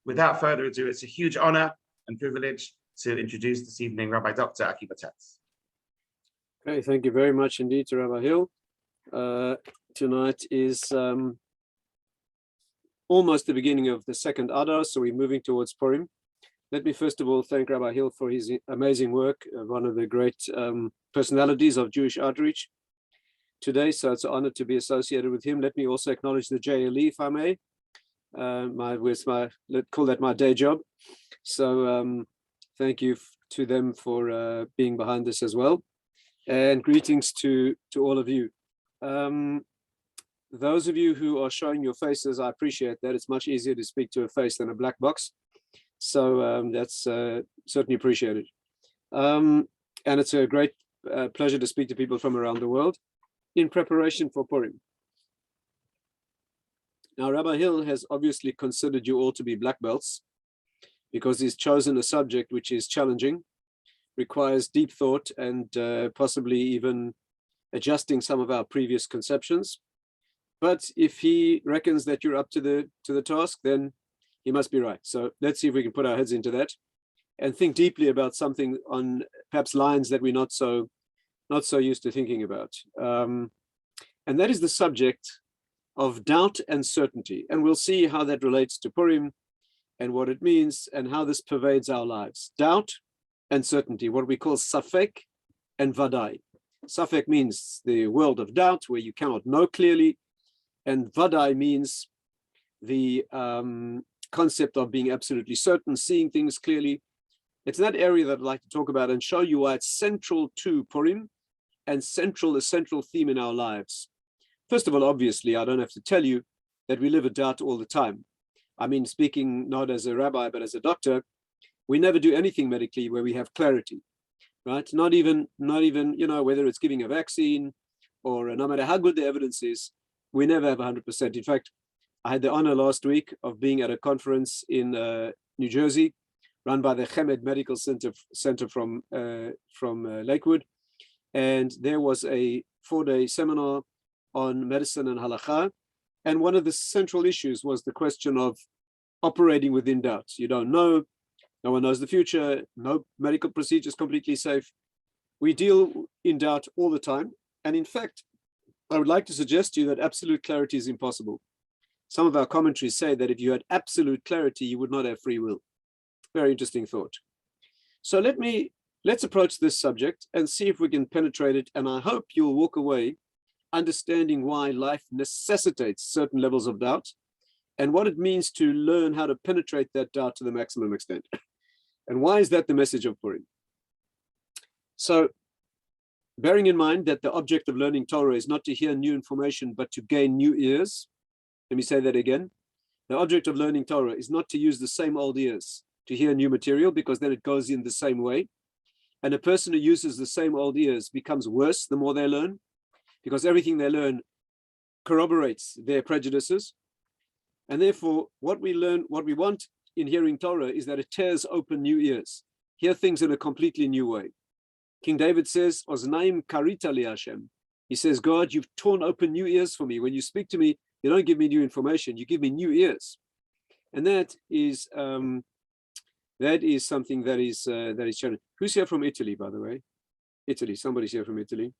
Without further ado, it's a huge honor and privilege to introduce this evening Rabbi Dr. Akiva Tatz. Okay, thank you very much indeed to Rabbi Hill. Tonight is almost the beginning of the second Adar, so we're moving towards Purim. Let me first of all thank Rabbi Hill for his amazing work, one of the great personalities of Jewish outreach today, so it's an honor to be associated with him. Let me also acknowledge the JLE, if I may. Let's call that my day job. So thank you to them for being behind this as well. And greetings to all of you. Those of you who are showing your faces, I appreciate that. It's much easier to speak to a face than a black box. So that's certainly appreciated. And it's a great pleasure to speak to people from around the world in preparation for Purim. Now, Rabbi Hill has obviously considered you all to be black belts because he's chosen a subject which is challenging, requires deep thought, and possibly even adjusting some of our previous conceptions. But if he reckons that you're up to the task, then he must be right. So let's see if we can put our heads into that and think deeply about something on perhaps lines that we're not so used to thinking about. And that is the subject of doubt and certainty. And we'll see how that relates to Purim and what it means and how this pervades our lives. Doubt and certainty, what we call safek and vadai. Safek means the world of doubt where you cannot know clearly. And vadai means the concept of being absolutely certain, seeing things clearly. It's that area that I'd like to talk about and show you why it's central to Purim and a central theme in our lives. First of all, obviously, I don't have to tell you that we live a doubt all the time. I mean, speaking not as a rabbi, but as a doctor, we never do anything medically where we have clarity, right? Not even, whether it's giving a vaccine or no matter how good the evidence is, we never have 100%. In fact, I had the honor last week of being at a conference in New Jersey, run by the Haman Medical Center from Lakewood. And there was a 4-day seminar on medicine and halakha. And one of the central issues was the question of operating within doubt. You don't know, no one knows the future, no medical procedure is completely safe. We deal in doubt all the time. And in fact, I would like to suggest to you that absolute clarity is impossible. Some of our commentaries say that if you had absolute clarity, you would not have free will. Very interesting thought. So let's approach this subject and see if we can penetrate it. And I hope you'll walk away understanding why life necessitates certain levels of doubt and what it means to learn how to penetrate that doubt to the maximum extent. And why is that the message of Purim? So, bearing in mind that the object of learning Torah is not to hear new information, but to gain new ears. Let me say that again. The object of learning Torah is not to use the same old ears to hear new material, because then it goes in the same way. And a person who uses the same old ears becomes worse the more they learn, because everything they learn corroborates their prejudices. And therefore, what we want in hearing Torah is that it tears open new ears, hear things in a completely new way. King David says, Oznaim karita li Hashem. He says, God, you've torn open new ears for me. When you speak to me, you don't give me new information, you give me new ears. And that is something that is challenging. Who's here from Italy, by the way? Italy, somebody's here from Italy.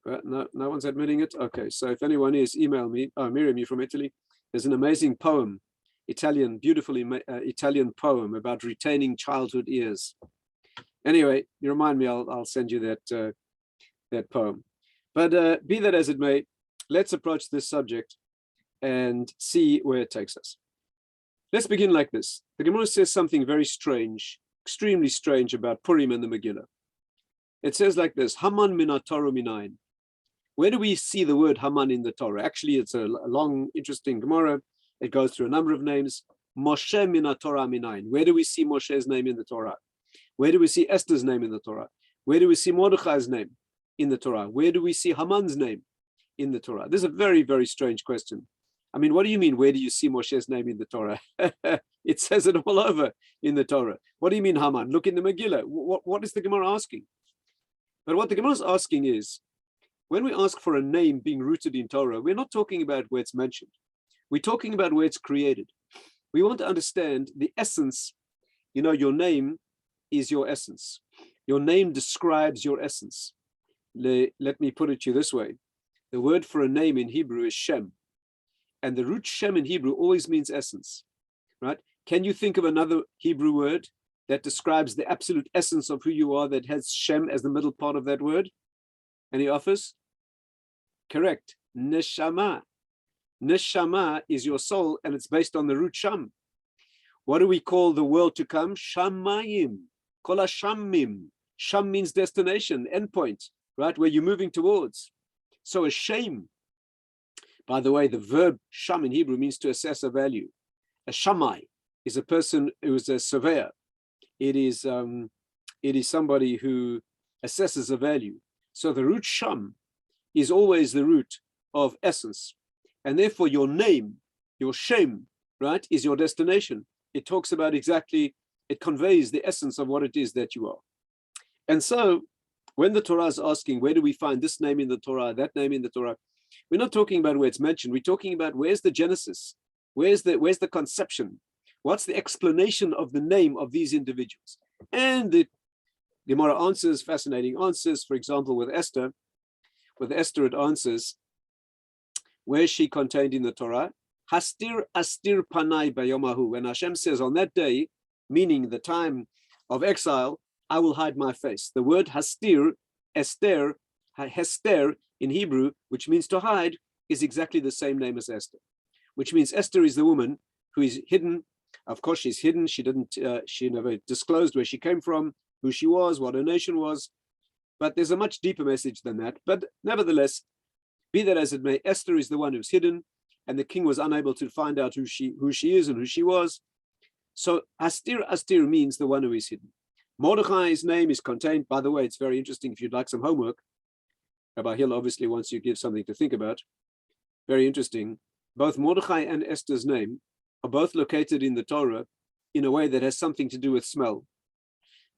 No one's admitting it? Okay, so if anyone is, email me. Oh, Miriam, you're from Italy. There's an amazing poem, beautifully Italian poem about retaining childhood ears. Anyway, you remind me, I'll send you that poem. But be that as it may, let's approach this subject and see where it takes us. Let's begin like this. The Gemara says something very strange, extremely strange about Purim and the Megillah. It says like this, Haman min Torah minayin. Where do we see the word Haman in the Torah? Actually, it's a long, interesting Gemara. It goes through a number of names. Moshe min Torah minayin. Where do we see Moshe's name in the Torah? Where do we see Esther's name in the Torah? Where do we see Mordechai's name in the Torah? Where do we see Haman's name in the Torah? This is a very, very strange question. I mean, what do you mean, where do you see Moshe's name in the Torah? It says it all over in the Torah. What do you mean, Haman? Look in the Megillah. What is the Gemara asking? But what the Gemara is asking is, when we ask for a name being rooted in Torah, we're not talking about where it's mentioned. We're talking about where it's created. we want to understand the essence. You know, your name is your essence. Your name describes your essence. Let me put it to you this way. The word for a name in Hebrew is Shem. And the root Shem in Hebrew always means essence, right? Can you think of another Hebrew word that describes the absolute essence of who you are that has Shem as the middle part of that word? Any offers? Correct. Neshama. Neshama is your soul, and it's based on the root Sham. What do we call the world to come? Shamayim. Kol Shamim. Sham means destination, endpoint, right? Where you're moving towards. So a shame. By the way, the verb sham in Hebrew means to assess a value. A shammai is a person who is a surveyor. It is somebody who assesses a value. So the root sham is always the root of essence. And therefore your name, your shem, right, is your destination. It talks about exactly, it conveys the essence of what it is that you are. And so when the Torah is asking, where do we find this name in the Torah, that name in the Torah, we're not talking about where it's mentioned. We're talking about where's the genesis, where's the conception, what's the explanation of the name of these individuals. And the Gemara answers fascinating answers. For example, with Esther it answers, where is she contained in the Torah? Hastir astir panai bayomahu. When Hashem says on that day, meaning the time of exile, I will hide my face. The word hastir, Esther, hester in Hebrew, which means to hide, is exactly the same name as Esther, which means Esther is the woman who is hidden. Of course, she's hidden. She never disclosed where she came from, who she was, what her nation was. But there's a much deeper message than that. But nevertheless, be that as it may, Esther is the one who's hidden, and the king was unable to find out who she is and who she was. So astir means the one who is hidden. Mordechai's name is contained. By the way, it's very interesting if you'd like some homework. Rabbi Hill obviously wants you to give something to think about. Very interesting. Both Mordechai and Esther's name are both located in the Torah in a way that has something to do with smell.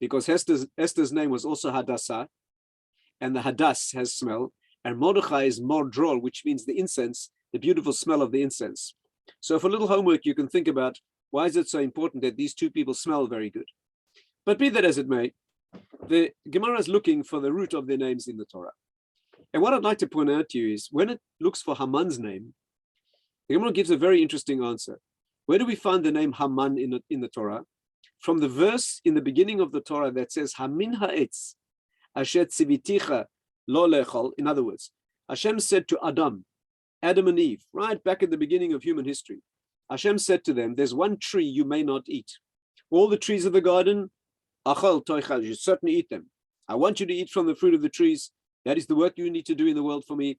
Because Esther's name was also Hadassah, and the Hadass has smell, and Mordechai is Mordrol, which means the incense, the beautiful smell of the incense. So for a little homework, you can think about why is it so important that these two people smell very good. But be that as it may, the Gemara is looking for the root of their names in the Torah. And what I'd like to point out to you is when it looks for Haman's name, the Gemara gives a very interesting answer. Where do we find the name Haman in the Torah? From the verse in the beginning of the Torah that says, Hamin ha'etz, asher tziviticha lo lechol. In other words, Hashem said to Adam and Eve, right back at the beginning of human history, Hashem said to them, there's one tree you may not eat. All the trees of the garden, achal toichal, you certainly eat them. I want you to eat from the fruit of the trees. That is the work you need to do in the world for me.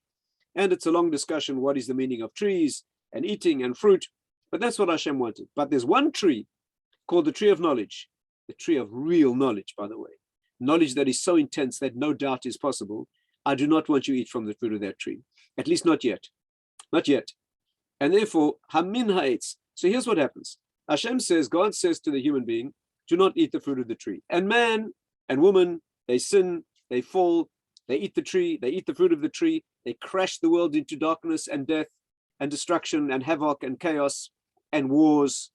And it's a long discussion. What is the meaning of trees and eating and fruit? But that's what Hashem wanted. But there's one tree called the tree of knowledge, the tree of real knowledge, by the way. Knowledge that is so intense that no doubt is possible. I do not want you to eat from the fruit of that tree. At least not yet. Not yet. And therefore, Hamin ha'etz. So here's what happens. Hashem says, God says to the human being, do not eat the fruit of the tree. And man and woman, they sin, they fall, they eat the tree, they eat the fruit of the tree, they crash the world into darkness and death and destruction and havoc and chaos and wars.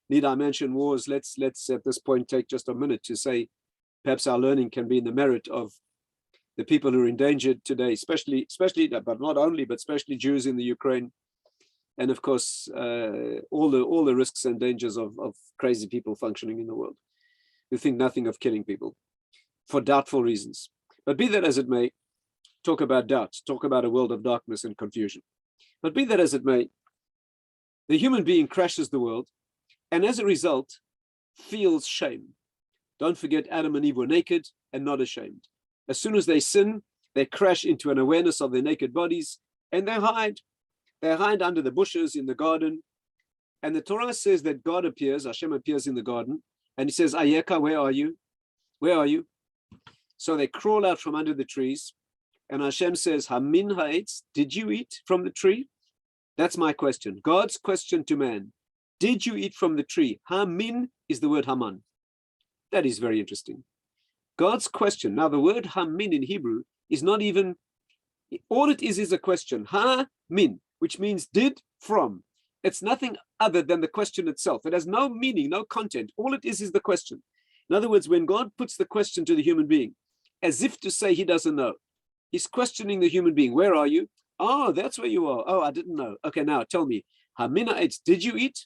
Need I mention wars? Let's at this point take just a minute to say perhaps our learning can be in the merit of the people who are endangered today, especially, but not only, but especially Jews in the Ukraine. And of course, all the risks and dangers of crazy people functioning in the world who think nothing of killing people for doubtful reasons. But be that as it may, talk about doubt, talk about a world of darkness and confusion. But be that as it may, the human being crashes the world and as a result feels shame. Don't forget Adam and Eve were naked and not ashamed. As soon as they sin, they crash into an awareness of their naked bodies and they hide. They hide under the bushes in the garden. And the Torah says that God appears, Hashem appears in the garden, and he says, Ayeka, where are you? Where are you? So they crawl out from under the trees, and Hashem says, Hamin ha'etz, did you eat from the tree? That's my question. God's question to man. Did you eat from the tree? Hamin is the word Haman. That is very interesting. God's question. Now, the word Hamin in Hebrew is not even, all it is a question. Ha-min, which means did from. It's nothing other than the question itself. It has no meaning, no content. All it is the question. In other words, when God puts the question to the human being, as if to say he doesn't know, he's questioning the human being. Where are you? Oh, that's where you are. Oh, I didn't know. Okay, now tell me, Hamina ate, did you eat?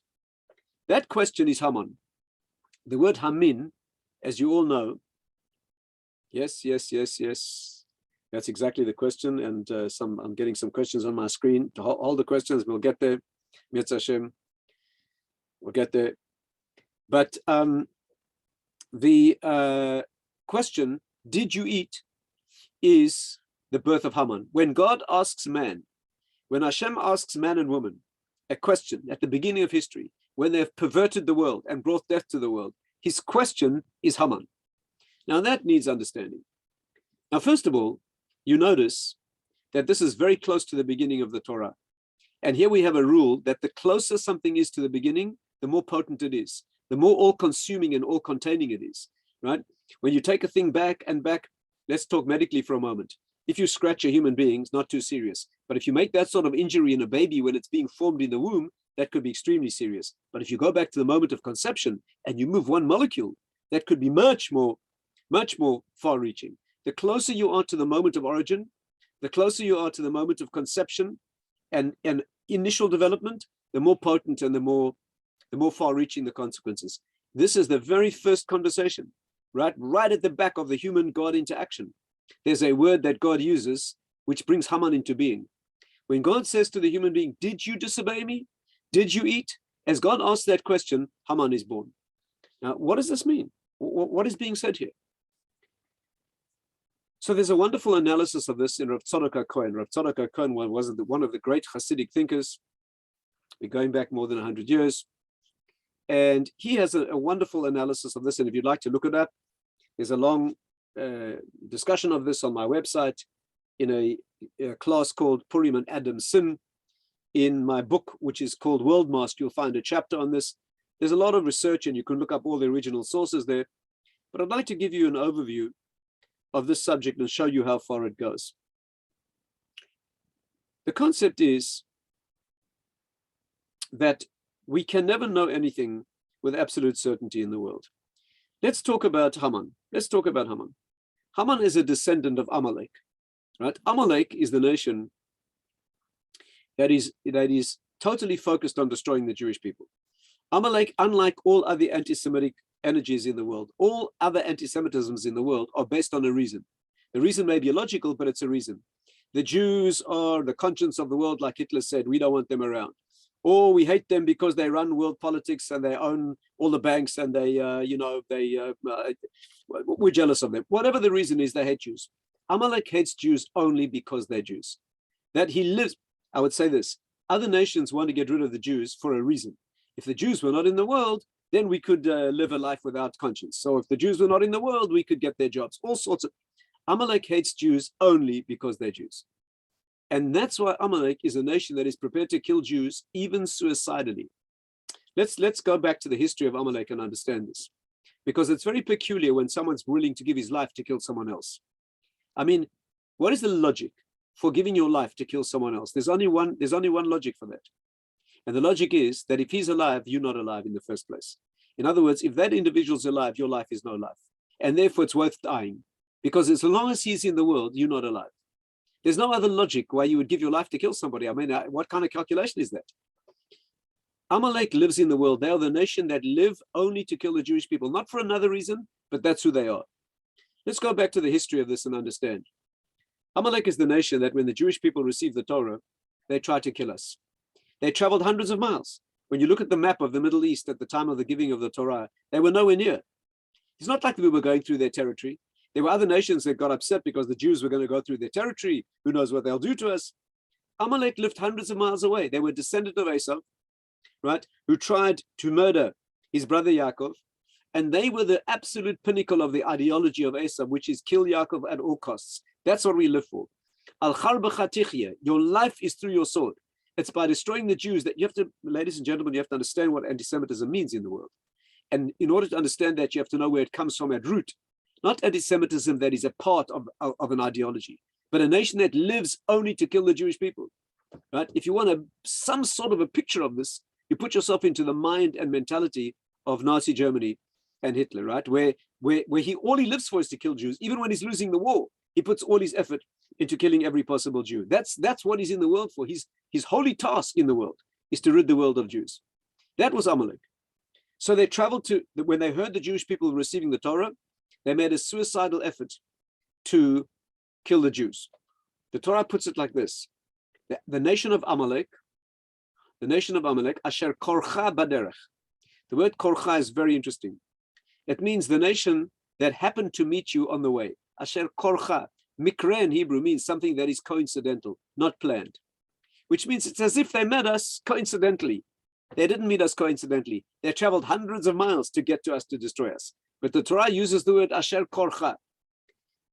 That question is Haman. The word Hamin, as you all know, yes. That's exactly the question. And I'm getting some questions on my screen. To hold the questions, we'll get there. Mirz Hashem, we'll get there. But the question, did you eat, is the birth of Haman. When God asks man, when Hashem asks man and woman a question at the beginning of history, when they've perverted the world and brought death to the world, his question is Haman. Now that needs understanding. Now, first of all, you notice that this is very close to the beginning of the Torah. And here we have a rule that the closer something is to the beginning, the more potent it is, the more all-consuming and all-containing it is, right? When you take a thing back and back, let's talk medically for a moment. If you scratch a human being, it's not too serious. But if you make that sort of injury in a baby when it's being formed in the womb, that could be extremely serious. But if you go back to the moment of conception and you move one molecule, that could be much more far-reaching. The closer you are to the moment of origin, the closer you are to the moment of conception and initial development, the more potent and the more far-reaching the consequences. This is the very first conversation, right at the back of the human-God interaction. There's a word that God uses which brings Haman into being. When God says to the human being, did you disobey me? Did you eat? As God asks that question, Haman is born. Now, what does this mean? What is being said here? So there's a wonderful analysis of this in Rav Tzadok HaKohen. Rav Tzadok HaKohen was one of the great Hasidic thinkers. We're going back more than 100 years. And he has a wonderful analysis of this. And if you'd like to look at that, there's a long discussion of this on my website in a class called Purim and Adam's Sin. In my book, which is called World Mask, you'll find a chapter on this. There's a lot of research and you can look up all the original sources there. But I'd like to give you an overview of this subject and show you how far it goes. The concept is that we can never know anything with absolute certainty in the world. Let's talk about Haman. Haman is a descendant of Amalek, right? Amalek is the nation that is totally focused on destroying the Jewish people. Amalek, unlike all other anti-Semitic energies in the world, all other anti-Semitisms in the world are based on a reason. The reason may be illogical, but it's a reason. The Jews are the conscience of the world, like Hitler said, we don't want them around. Or we hate them because they run world politics and they own all the banks and we're jealous of them. Whatever the reason is, they hate Jews. Amalek hates Jews only because they're Jews. That he lives, I would say this, other nations want to get rid of the Jews for a reason. If the Jews were not in the world, then we could live a life without conscience. So if the Jews were not in the world, we could get their jobs. All sorts of. Amalek hates Jews only because they're Jews. And that's why Amalek is a nation that is prepared to kill Jews, even suicidally. Let's go back to the history of Amalek and understand this. Because it's very peculiar when someone's willing to give his life to kill someone else. I mean, what is the logic for giving your life to kill someone else? There's only one logic for that. And the logic is that if he's alive, you're not alive in the first place. In other words, if that individual's alive, your life is no life. And therefore it's worth dying. Because as long as he's in the world, you're not alive. There's no other logic why you would give your life to kill somebody. I mean, what kind of calculation is that? Amalek lives in the world. They are the nation that live only to kill the Jewish people, not for another reason, but that's who they are. Let's go back to the history of this and understand. Amalek is the nation that when the Jewish people received the Torah, they tried to kill us. They traveled hundreds of miles. When you look at the map of the Middle East at the time of the giving of the Torah, they were nowhere near. It's not like we were going through their territory. There were other nations that got upset because the Jews were going to go through their territory. Who knows what they'll do to us? Amalek lived hundreds of miles away. They were descendants of Esau, right, who tried to murder his brother Yaakov. And they were the absolute pinnacle of the ideology of Esau, which is kill Yaakov at all costs. That's what we live for. Your life is through your sword. It's by destroying the Jews that you have to, ladies and gentlemen, you have to understand what anti-Semitism means in the world. And in order to understand that, you have to know where it comes from at root. Not anti-Semitism that is a part of an ideology, but a nation that lives only to kill the Jewish people. right? If you want some sort of a picture of this, you put yourself into the mind and mentality of Nazi Germany and Hitler, right? Where all he lives for is to kill Jews. Even when he's losing the war, he puts all his effort into killing every possible Jew. That's what he's in the world for. His holy task in the world is to rid the world of Jews. That was Amalek. So they traveled when they heard the Jewish people receiving the Torah, they made a suicidal effort to kill the Jews. The Torah puts it like this: the nation of Amalek, asher korcha baderech. The word korcha is very interesting. It means the nation that happened to meet you on the way. Asher korcha. Mikra in Hebrew means something that is coincidental, not planned, which means it's as if they met us coincidentally. They didn't meet us coincidentally. They traveled hundreds of miles to get to us to destroy us. But the Torah uses the word asher korcha.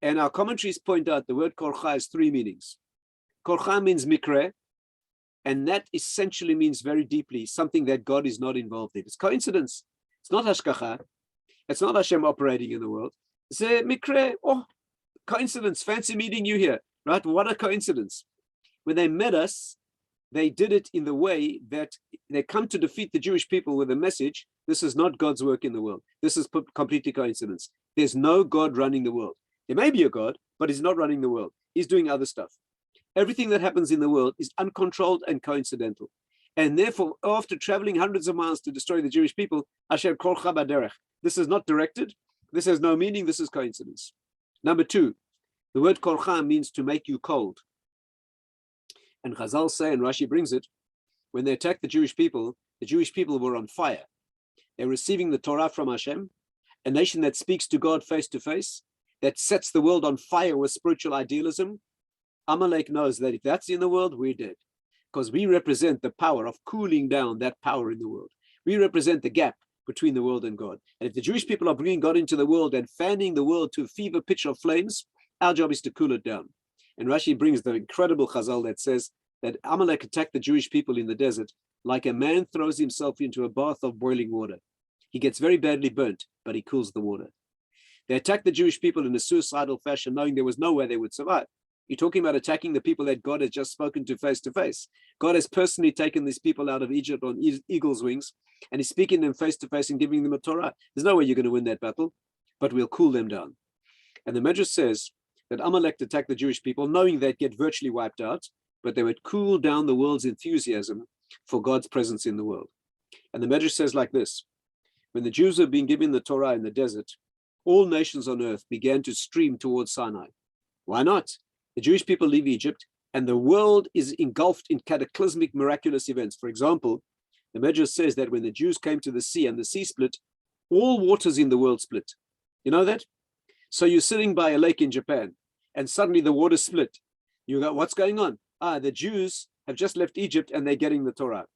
And our commentaries point out the word korcha has three meanings. Korcha means mikra, and that essentially means very deeply something that God is not involved in. It's coincidence. It's not hashgacha. It's not Hashem operating in the world. It's a mikra, coincidence, fancy meeting you here, right? What a coincidence. When they met us, they did it in the way that they come to defeat the Jewish people with a message: this is not God's work in the world. This is completely coincidence. There's no God running the world. There may be a God, but he's not running the world. He's doing other stuff. Everything that happens in the world is uncontrolled and coincidental. And therefore, after traveling hundreds of miles to destroy the Jewish people, Asher korcha baderech. This is not directed. This has no meaning. This is coincidence. Number two, the word korcha means to make you cold. And Chazal say, and Rashi brings it, when they attacked the Jewish people were on fire. They're receiving the Torah from Hashem, a nation that speaks to God face to face, that sets the world on fire with spiritual idealism. Amalek knows that if that's in the world, we're dead, because we represent the power of cooling down that power in the world. We represent the gap between the world and God. And if the Jewish people are bringing God into the world and fanning the world to a fever pitch of flames, our job is to cool it down. And Rashi brings the incredible Chazal that says that Amalek attacked the Jewish people in the desert like a man throws himself into a bath of boiling water. He gets very badly burnt, but he cools the water. They attacked the Jewish people in a suicidal fashion, knowing there was no way they would survive. You're talking about attacking the people that God has just spoken to face to face. God has personally taken these people out of Egypt on eagle's wings, and he's speaking to them face to face and giving them a Torah. There's no way you're going to win that battle, but we'll cool them down. And the Medrash says that Amalek attacked the Jewish people, knowing they'd get virtually wiped out, but they would cool down the world's enthusiasm for God's presence in the world. And the Medrash says like this: when the Jews were being given the Torah in the desert, all nations on earth began to stream towards Sinai. Why not? The Jewish people leave Egypt, and the world is engulfed in cataclysmic, miraculous events. For example, the Medrash says that when the Jews came to the sea and the sea split, all waters in the world split. You know that? So you're sitting by a lake in Japan, and suddenly the water split. You go, what's going on? The Jews have just left Egypt and they're getting the Torah.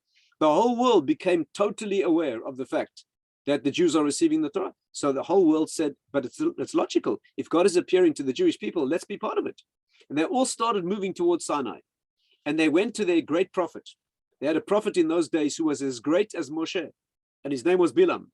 The whole world became totally aware of the fact that the Jews are receiving the Torah. So the whole world said, but it's logical. If God is appearing to the Jewish people, let's be part of it. And they all started moving towards Sinai. And they went to their great prophet. They had a prophet in those days who was as great as Moshe, and his name was Bilam.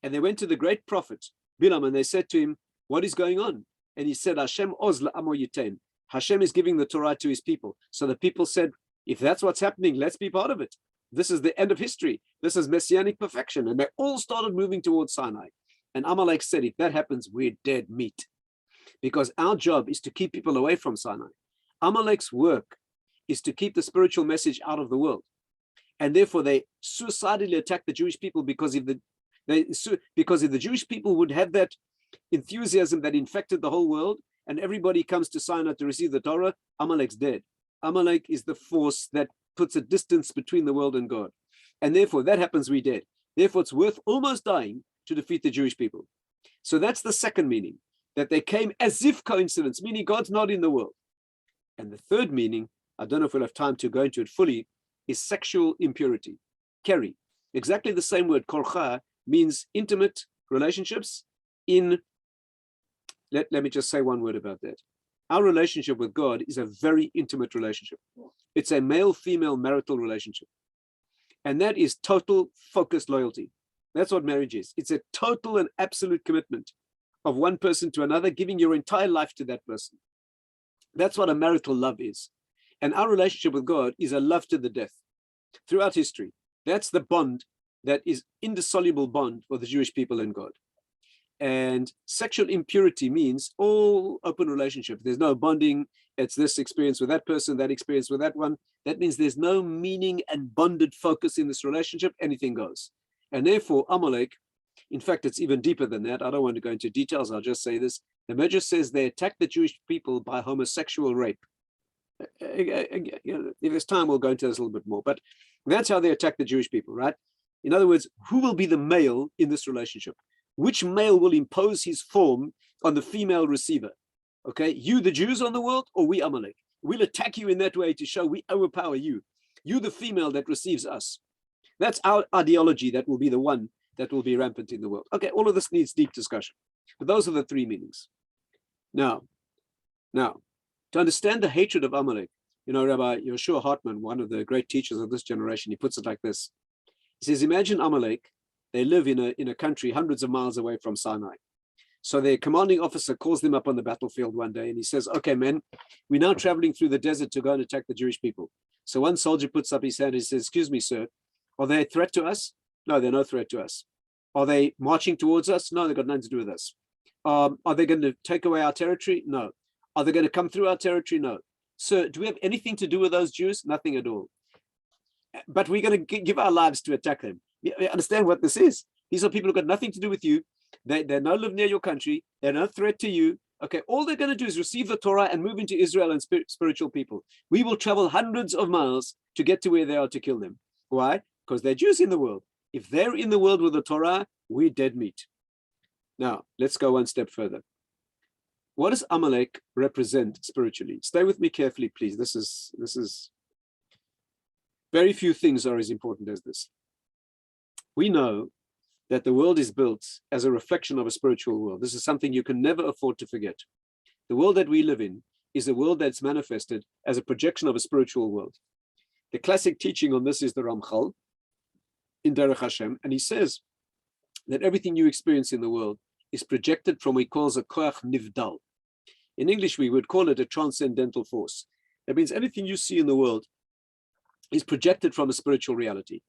And they went to the great prophet, Bilam, and they said to him, what is going on? And he said, Hashem oz la'amo yitain. Hashem is giving the Torah to his people. So the people said, if that's what's happening, let's be part of it. This is the end of history. This is messianic perfection. And they all started moving towards Sinai. And Amalek said, if that happens, we're dead meat. Because our job is to keep people away from Sinai. Amalek's work is to keep the spiritual message out of the world. And therefore they suicidally attack the Jewish people, because if the Jewish people would have that enthusiasm that infected the whole world, and everybody comes to Sinai to receive the Torah, Amalek's dead. Amalek is the force that puts a distance between the world and God. And therefore that happens, we're dead. Therefore it's worth almost dying to defeat the Jewish people. So that's the second meaning, that they came as if coincidence, meaning God's not in the world. And the third meaning, I don't know if we'll have time to go into it fully, is sexual impurity. Keri, exactly the same word, korcha, means intimate relationships in, let me just say one word about that. Our relationship with God is a very intimate relationship. It's a male-female marital relationship. And that is total focused loyalty. That's what marriage is. It's a total and absolute commitment of one person to another, giving your entire life to that person. That's what a marital love is. And our relationship with God is a love to the death throughout history. That's the bond that is indissoluble bond for the Jewish people and God. And sexual impurity means all open relationship. There's no bonding. It's this experience with that person, that experience with that one. That means there's no meaning and bonded focus in this relationship. Anything goes. And therefore, Amalek, in fact, it's even deeper than that. I don't want to go into details. I'll just say this. The Medrash says they attacked the Jewish people by homosexual rape. If there's time, we'll go into this a little bit more. But that's how they attack the Jewish people, right? In other words, who will be the male in this relationship? Which male will impose his form on the female receiver? Okay, you, the Jews on the world, or we, Amalek? We'll attack you in that way to show we overpower you. You, the female that receives us. That's our ideology that will be the one that will be rampant in the world. Okay, all of this needs deep discussion. But those are the three meanings. Now, to understand the hatred of Amalek, Rabbi Yoshua Hartman, one of the great teachers of this generation, he puts it like this. He says, imagine Amalek. They live in a country hundreds of miles away from Sinai. So their commanding officer calls them up on the battlefield one day and he says, okay, men, we're now traveling through the desert to go and attack the Jewish people. So one soldier puts up his hand and he says, excuse me, sir, are they a threat to us? No, they're no threat to us. Are they marching towards us? No, they've got nothing to do with us. Are they going to take away our territory? No. Are they going to come through our territory? No. Sir, do we have anything to do with those Jews? Nothing at all. But we're going to give our lives to attack them. You understand what this is? These are people who've got nothing to do with you. They don't live near your country. They're no threat to you. Okay, all they're going to do is receive the Torah and move into Israel and spiritual people. We will travel hundreds of miles to get to where they are to kill them. Why? Because they're Jews in the world. If they're in the world with the Torah, we're dead meat. Now, let's go one step further. What does Amalek represent spiritually? Stay with me carefully, please. This is very few things are as important as this. We know that the world is built as a reflection of a spiritual world. This is something you can never afford to forget. The world that we live in is a world that's manifested as a projection of a spiritual world. The classic teaching on this is the Ramchal in Derech Hashem, and he says that everything you experience in the world is projected from what he calls a koach nivdal. In English, we would call it a transcendental force. That means anything you see in the world is projected from a spiritual reality.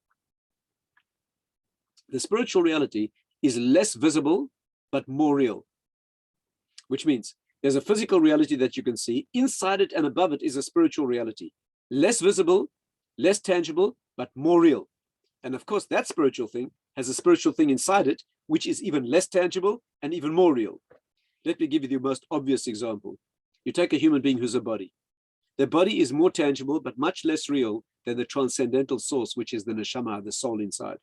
The spiritual reality is less visible, but more real, which means there's a physical reality that you can see. Inside it and above it is a spiritual reality. Less visible, less tangible, but more real. And of course, that spiritual thing has a spiritual thing inside it, which is even less tangible and even more real. Let me give you the most obvious example. You take a human being who's a body. The body is more tangible, but much less real than the transcendental source, which is the neshama, the soul inside.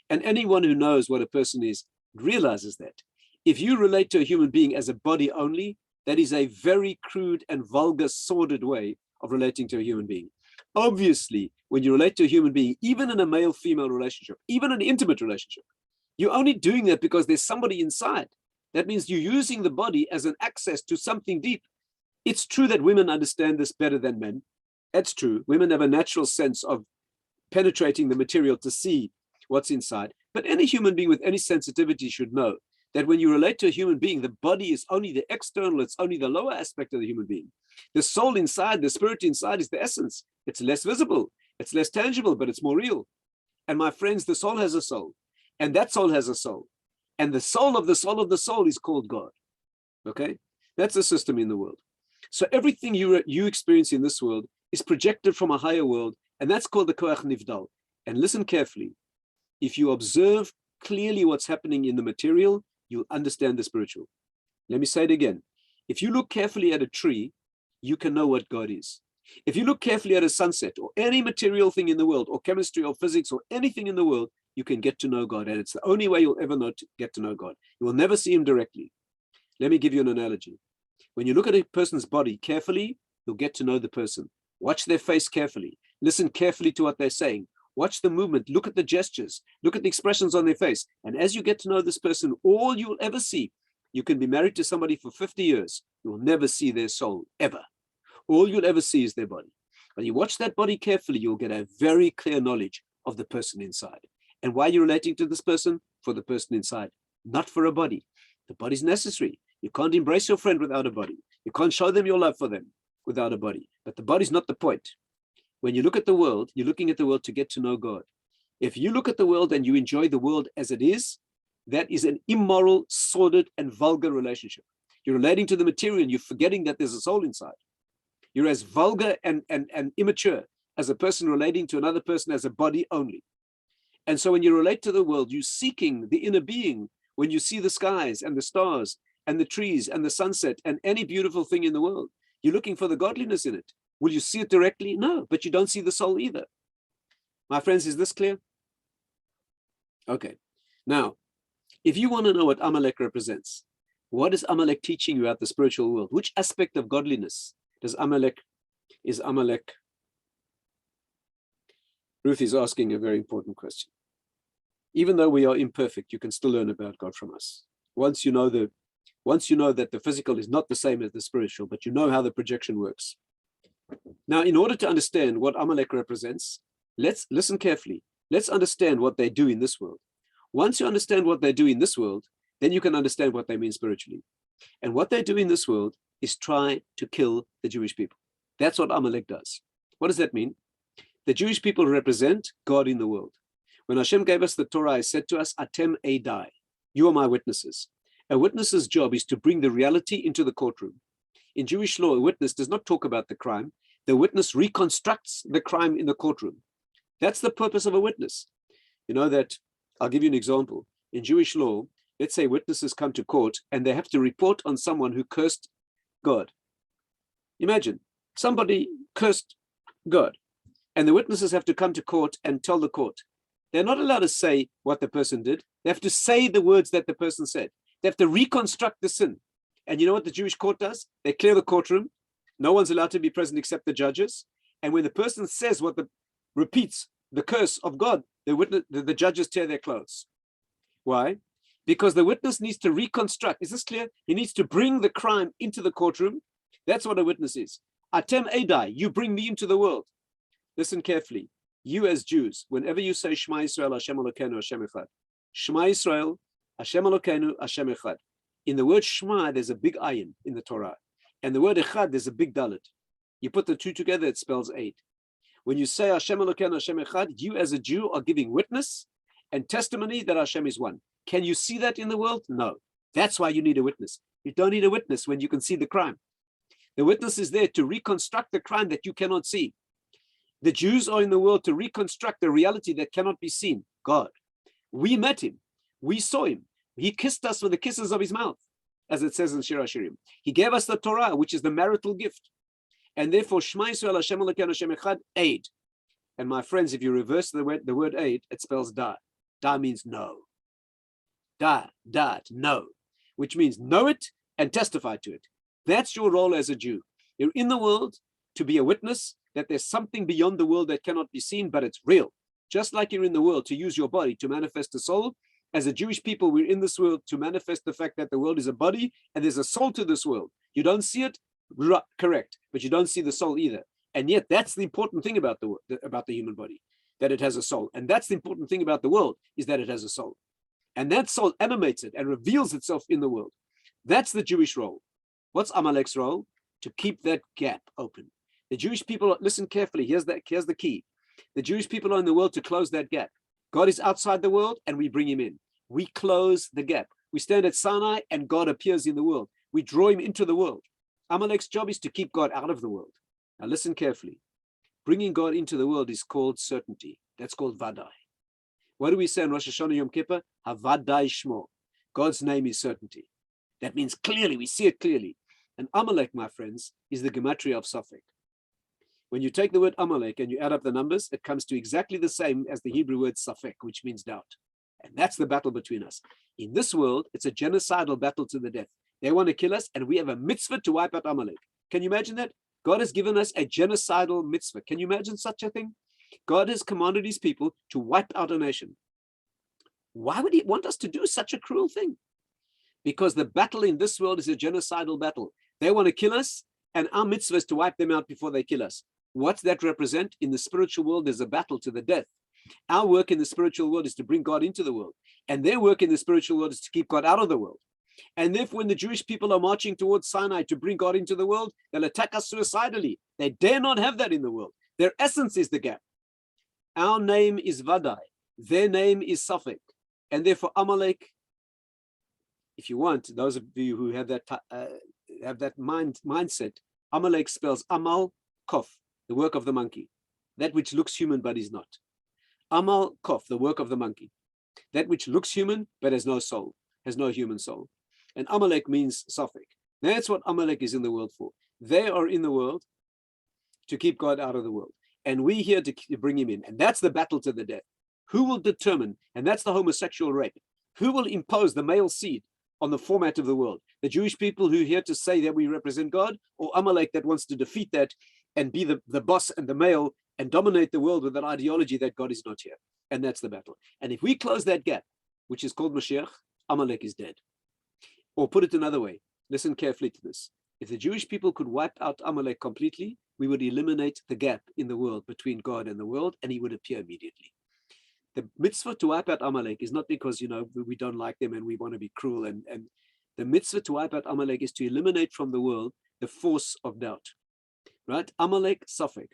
And anyone who knows what a person is realizes that. If you relate to a human being as a body only, that is a very crude and vulgar, sordid way of relating to a human being. Obviously, when you relate to a human being, even in a male-female relationship, even an intimate relationship, you're only doing that because there's somebody inside. That means you're using the body as an access to something deep. It's true that women understand this better than men. That's true. Women have a natural sense of penetrating the material to see what's inside. But any human being with any sensitivity should know that when you relate to a human being, the body is only the external, it's only the lower aspect of the human being. The soul inside, the spirit inside is the essence. It's less visible, it's less tangible, but it's more real. And my friends, the soul has a soul, and that soul has a soul. And the soul of the soul of the soul is called God. Okay? That's the system in the world. So everything you experience in this world is projected from a higher world, and that's called the koach nivdal. And listen carefully. If you observe clearly what's happening in the material, you'll understand the spiritual. Let me say it again. If you look carefully at a tree, you can know what God is. If you look carefully at a sunset or any material thing in the world, or chemistry or physics or anything in the world, you can get to know God. And it's the only way you'll ever get to know God. You will never see him directly. Let me give you an analogy. When you look at a person's body carefully, you'll get to know the person. Watch their face carefully. Listen carefully to what they're saying. Watch the movement, look at the gestures, look at the expressions on their face. And as you get to know this person, all you'll ever see, you can be married to somebody for 50 years. You'll never see their soul, ever. All you'll ever see is their body. When you watch that body carefully, you'll get a very clear knowledge of the person inside. And why you're relating to this person? For the person inside, not for a body. The body's necessary. You can't embrace your friend without a body. You can't show them your love for them. without a body. But the body's not the point. When you look at the world, you're looking at the world to get to know God. If you look at the world and you enjoy the world as it is, that is an immoral, sordid, and vulgar relationship. You're relating to the material and you're forgetting that there's a soul inside. You're as vulgar and immature as a person relating to another person as a body only. And so when you relate to the world, you're seeking the inner being. When you see the skies and the stars and the trees and the sunset and any beautiful thing in the world, you're looking for the godliness in it. Will you see it directly? No, but you don't see the soul either. My friends, is this clear? Okay. Now, if you want to know what Amalek represents, what is Amalek teaching you about the spiritual world? Which aspect of godliness is Amalek? Ruth is asking a very important question. Even though we are imperfect, you can still learn about God from us. Once you know that the physical is not the same as the spiritual, but you know how the projection works. Now, in order to understand what Amalek represents, let's listen carefully. Let's understand what they do in this world. Once you understand what they do in this world, then you can understand what they mean spiritually. And what they do in this world is try to kill the Jewish people. That's what Amalek does. What does that mean? The Jewish people represent God in the world. When Hashem gave us the Torah, He said to us, Atem Eidai, you are my witnesses. A witness's job is to bring the reality into the courtroom. In Jewish law, a witness does not talk about the crime. The witness reconstructs the crime in the courtroom. That's the purpose of a witness. You know that, I'll give you an example. In Jewish law, let's say witnesses come to court and they have to report on someone who cursed God. Imagine, somebody cursed God, and the witnesses have to come to court and tell the court. They're not allowed to say what the person did. They have to say the words that the person said. They have to reconstruct the sin. And you know what the Jewish court does? They clear the courtroom. No one's allowed to be present except the judges. And when the person says repeats the curse of God, the judges tear their clothes. Why? Because the witness needs to reconstruct. Is this clear? He needs to bring the crime into the courtroom. That's what a witness is. Atem Eidai, you bring me into the world. Listen carefully. You as Jews, whenever you say Shema Yisrael, Hashem Elokeinu, Hashem Echad. Shema Yisrael, Hashem Elokeinu, Hashem Echad. In the word Shema, there's a big ayin in the Torah. And the word Echad, there's a big dalet. You put the two together, it spells 8. When you say Hashem Elokeinu, Hashem Echad, you as a Jew are giving witness and testimony that Hashem is one. Can you see that in the world? No. That's why you need a witness. You don't need a witness when you can see the crime. The witness is there to reconstruct the crime that you cannot see. The Jews are in the world to reconstruct the reality that cannot be seen, God. We met him. We saw him. He kissed us with the kisses of his mouth, as it says in Shir HaShirim. He gave us the Torah, which is the marital gift. And therefore, Shema Yisrael, Hashem Elokeinu, Hashem Echad, aid. And my friends, if you reverse the word aid, it spells da. Da means no. No, which means know it and testify to it. That's your role as a Jew. You're in the world to be a witness that there's something beyond the world that cannot be seen, but it's real. Just like you're in the world to use your body to manifest the soul, as a Jewish people, we're in this world to manifest the fact that the world is a body and there's a soul to this world. You don't see it, correct, but you don't see the soul either. And yet that's the important thing about the human body, that it has a soul. And that's the important thing about the world, is that it has a soul. And that soul animates it and reveals itself in the world. That's the Jewish role. What's Amalek's role? To keep that gap open. The Jewish people, listen carefully, here's the key. The Jewish people are in the world to close that gap. God is outside the world and we bring him in. We close the gap. We stand at Sinai and God appears in the world. We draw him into the world. Amalek's job is to keep God out of the world. Now listen carefully. Bringing God into the world is called certainty. That's called Vadai. What do we say in Rosh Hashanah Yom Kippur? Havadai Shmo. God's name is certainty. That means clearly, we see it clearly. And Amalek, my friends, is the gematria of Safek. When you take the word Amalek and you add up the numbers, it comes to exactly the same as the Hebrew word Safek, which means doubt. And that's the battle between us. In this world, it's a genocidal battle to the death. They want to kill us, and we have a mitzvah to wipe out Amalek. Can you imagine that? God has given us a genocidal mitzvah. Can you imagine such a thing? God has commanded his people to wipe out a nation. Why would he want us to do such a cruel thing? Because the battle in this world is a genocidal battle. They want to kill us, and our mitzvah is to wipe them out before they kill us. What's that represent? In the spiritual world, there's a battle to the death. Our work in the spiritual world is to bring God into the world. And their work in the spiritual world is to keep God out of the world. And therefore, when the Jewish people are marching towards Sinai to bring God into the world, they'll attack us suicidally. They dare not have that in the world. Their essence is the gap. Our name is Vadai. Their name is Safek. And therefore, Amalek, if you want, those of you who have that mindset, Amalek spells Amal Kof, the work of the monkey, that which looks human but is not. Amal Kof, the work of the monkey, that which looks human but has no soul, has no human soul. And Amalek means Safek. That's what Amalek is in the world for. They are in the world to keep God out of the world. And we here to bring him in. And that's the battle to the death. Who will determine, and that's the homosexual rape, who will impose the male seed on the format of the world? The Jewish people who are here to say that we represent God, or Amalek that wants to defeat that and be the boss and the male and dominate the world with that ideology that God is not here. And that's the battle. And if we close that gap, which is called Mashiach, Amalek is dead. Or put it another way, listen carefully to this. If the Jewish people could wipe out Amalek completely, we would eliminate the gap in the world between God and the world, and he would appear immediately. The mitzvah to wipe out Amalek is not because, we don't like them and we want to be cruel. And the mitzvah to wipe out Amalek is to eliminate from the world the force of doubt. Right? Amalek, Safek.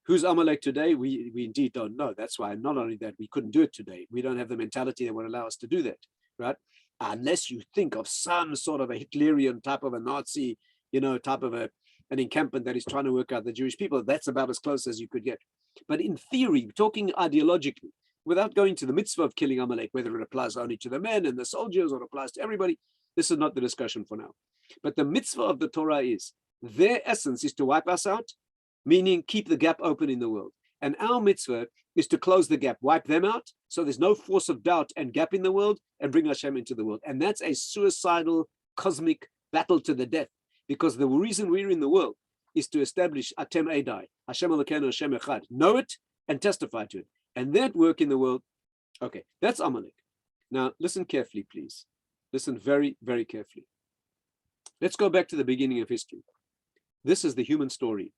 Who's Amalek today? We indeed don't know. That's why not only that, we couldn't do it today. We don't have the mentality that would allow us to do that. Right? Unless you think of some sort of a Hitlerian type of a Nazi, type of an encampment that is trying to work out the Jewish people. That's about as close as you could get. But in theory, talking ideologically, without going to the mitzvah of killing Amalek, whether it applies only to the men and the soldiers or applies to everybody, this is not the discussion for now. But the mitzvah of the Torah is, their essence is to wipe us out, meaning keep the gap open in the world. And our mitzvah is to close the gap, wipe them out, so there's no force of doubt and gap in the world, and bring Hashem into the world. And that's a suicidal, cosmic battle to the death, because the reason we're in the world is to establish Atem Edai, Hashem Elokeinu, Hashem Echad, know it and testify to it. And that work in the world, okay, that's Amalek. Now, listen carefully, please. Listen very, very carefully. Let's go back to the beginning of history. This is the human story.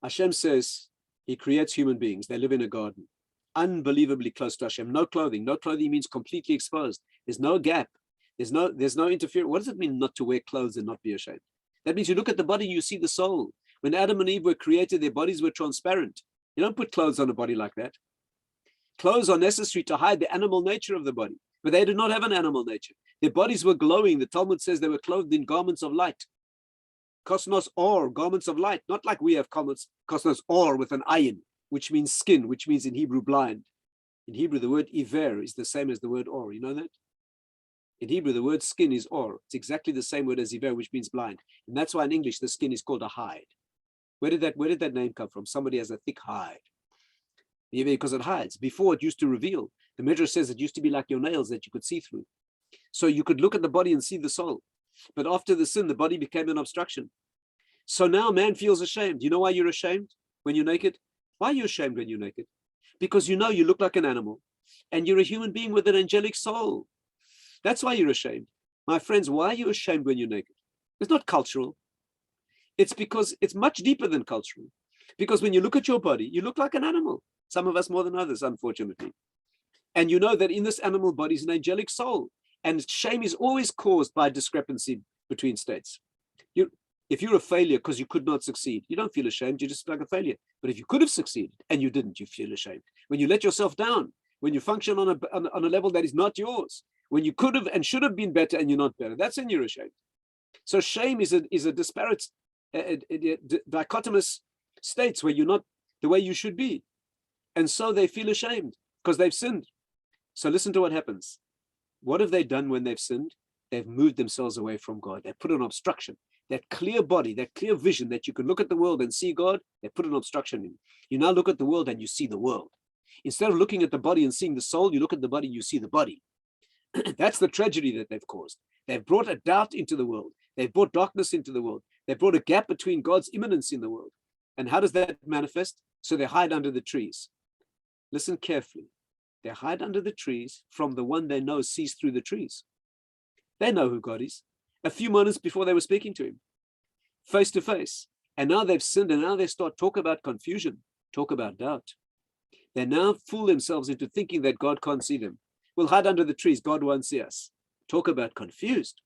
Hashem says he creates human beings. They live in a garden, unbelievably close to Hashem. No clothing. No clothing means completely exposed. There's no gap. There's no interference. What does it mean not to wear clothes and not be ashamed? That means you look at the body, you see the soul. When Adam and Eve were created, their bodies were transparent. You don't put clothes on a body like that. Clothes are necessary to hide the animal nature of the body, but they did not have an animal nature. Their bodies were glowing. The Talmud says they were clothed in garments of light. Kosnos or, garments of light, not like we have garments, kosnos or with an ayin, which means skin, which means in Hebrew blind. In Hebrew, the word iver is the same as the word or. You know that? In Hebrew, the word skin is or. It's exactly the same word as iver, which means blind. And that's why in English, the skin is called a hide. Where did that name come from? Somebody has a thick hide. Because it hides. Before, it used to reveal. The Midrash says it used to be like your nails that you could see through. So you could look at the body and see the soul. But after the sin, the body became an obstruction. So now man feels ashamed. You know why you're ashamed when you're naked? Why are you ashamed when you're naked? Because you know you look like an animal and you're a human being with an angelic soul. That's why you're ashamed. My friends, why are you ashamed when you're naked? It's not cultural. It's because it's much deeper than cultural. Because when you look at your body, you look like an animal. Some of us more than others, unfortunately. And you know that in this animal body is an angelic soul. And shame is always caused by discrepancy between states. If you're a failure because you could not succeed, you don't feel ashamed, you're just like a failure. But if you could have succeeded and you didn't, you feel ashamed. When you let yourself down, when you function on a level that is not yours, when you could have and should have been better and you're not better, that's when you're ashamed. So shame is a disparate, dichotomous states where you're not the way you should be. And so they feel ashamed because they've sinned. So listen to what happens. What have they done when they've sinned? They've moved themselves away from God. They put an obstruction. That clear body, that clear vision that you can look at the world and see God, they put an obstruction in. You now look at the world and you see the world. Instead of looking at the body and seeing the soul, you look at the body, you see the body. That's the tragedy that they've caused. They've brought a doubt into the world. They've brought darkness into the world. They've brought a gap between God's immanence in the world. And how does that manifest? So they hide under the trees. Listen carefully. They hide under the trees from the one they know sees through the trees. They know who God is. A few moments before they were speaking to him, face to face. And now they've sinned and now they start talk about confusion, talk about doubt. They now fool themselves into thinking that God can't see them. We'll hide under the trees. God won't see us. Talk about confused.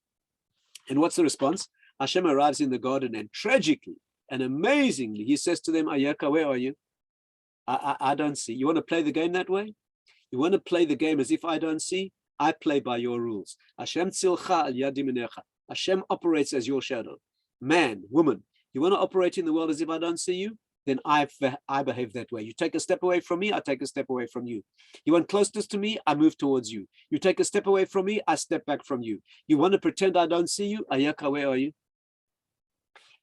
And what's the response? Hashem arrives in the garden, and tragically and amazingly, he says to them, Ayaka, where are you? I don't see. You want to play the game that way? You want to play the game as if I don't see? I play by your rules. Hashem tzilcha al yadi minecha. Hashem operates as your shadow. Man, woman, you want to operate in the world as if I don't see you? Then I behave that way. You take a step away from me, I take a step away from you. You want closeness to me, I move towards you. You take a step away from me, I step back from you. You want to pretend I don't see you? Ayaka, where are you?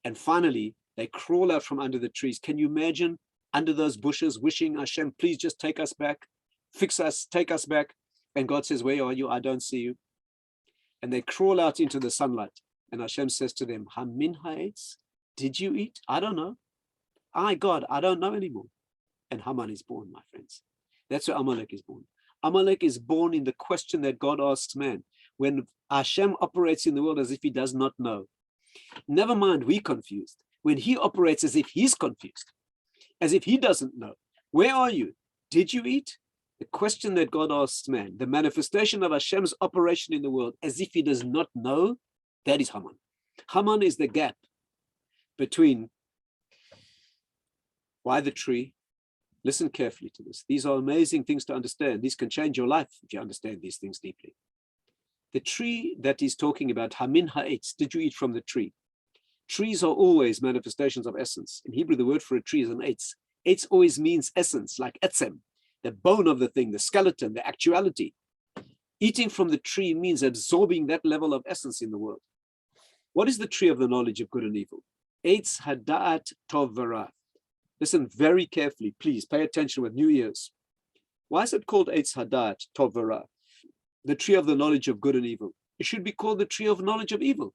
And finally, they crawl out from under the trees. Can you imagine under those bushes wishing, Hashem, please just take us back, fix us, take us back. And God says, where are you? I don't see you. And they crawl out into the sunlight. And Hashem says to them, Hamin ha'etz, did you eat? I don't know. God, I don't know anymore. And Haman is born, my friends. That's where Amalek is born. Amalek is born in the question that God asks man. When Hashem operates in the world as if he does not know. Never mind, we're confused. When he operates as if he's confused, as if he doesn't know. Where are you? Did you eat? The question that God asks man, the manifestation of Hashem's operation in the world as if he does not know, that is Haman. Haman is the gap between why the tree. Listen carefully to this. These are amazing things to understand. These can change your life if you understand these things deeply. The tree that he's talking about, Hamin ha'etz, did you eat from the tree? Trees are always manifestations of essence. In Hebrew, the word for a tree is an etz. Etz always means essence, like etzem, the bone of the thing, the skeleton, the actuality. Eating from the tree means absorbing that level of essence in the world. What is the tree of the knowledge of good and evil? Eitz hada'at tov v'ra. Listen very carefully, please. Pay attention with new ears. Why is it called Eitz hada'at tov v'ra? The tree of the knowledge of good and evil. It should be called the tree of knowledge of evil.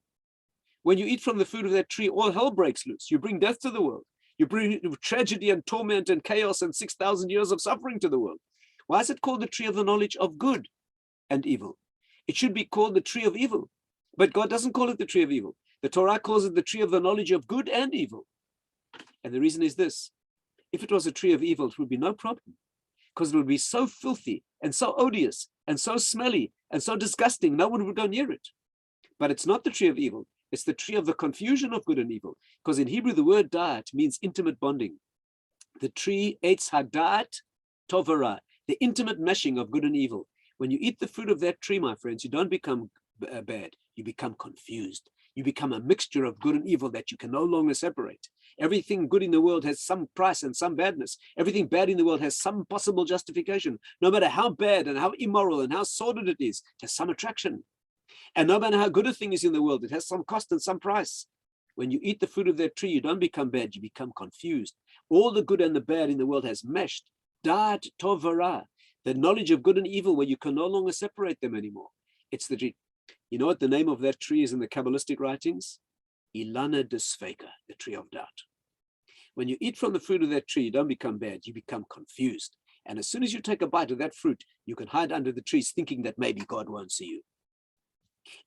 When you eat from the fruit of that tree, all hell breaks loose. You bring death to the world. You bring tragedy and torment and chaos and 6,000 years of suffering to the world. Why is it called the tree of the knowledge of good and evil? It should be called the tree of evil. But God doesn't call it the tree of evil. The Torah calls it the tree of the knowledge of good and evil. And the reason is this. If it was a tree of evil, it would be no problem. Because it would be so filthy and so odious and so smelly and so disgusting, no one would go near it. But it's not the tree of evil. It's the tree of the confusion of good and evil. Because in Hebrew, the word da'at means intimate bonding. The tree, eitz hada'at tovara, the intimate meshing of good and evil. When you eat the fruit of that tree, my friends, you don't become bad. You become confused. You become a mixture of good and evil that you can no longer separate. Everything good in the world has some price and some badness. Everything bad in the world has some possible justification. No matter how bad and how immoral and how sordid it is, it has some attraction. And no matter how good a thing is in the world, it has some cost and some price. When you eat the fruit of that tree, you don't become bad, you become confused. All the good and the bad in the world has meshed. Da'at tovara, the knowledge of good and evil where you can no longer separate them anymore. It's the tree. You know what the name of that tree is in the Kabbalistic writings? Ilana desfeka, the tree of doubt. When you eat from the fruit of that tree, you don't become bad, you become confused. And as soon as you take a bite of that fruit, you can hide under the trees thinking that maybe God won't see you.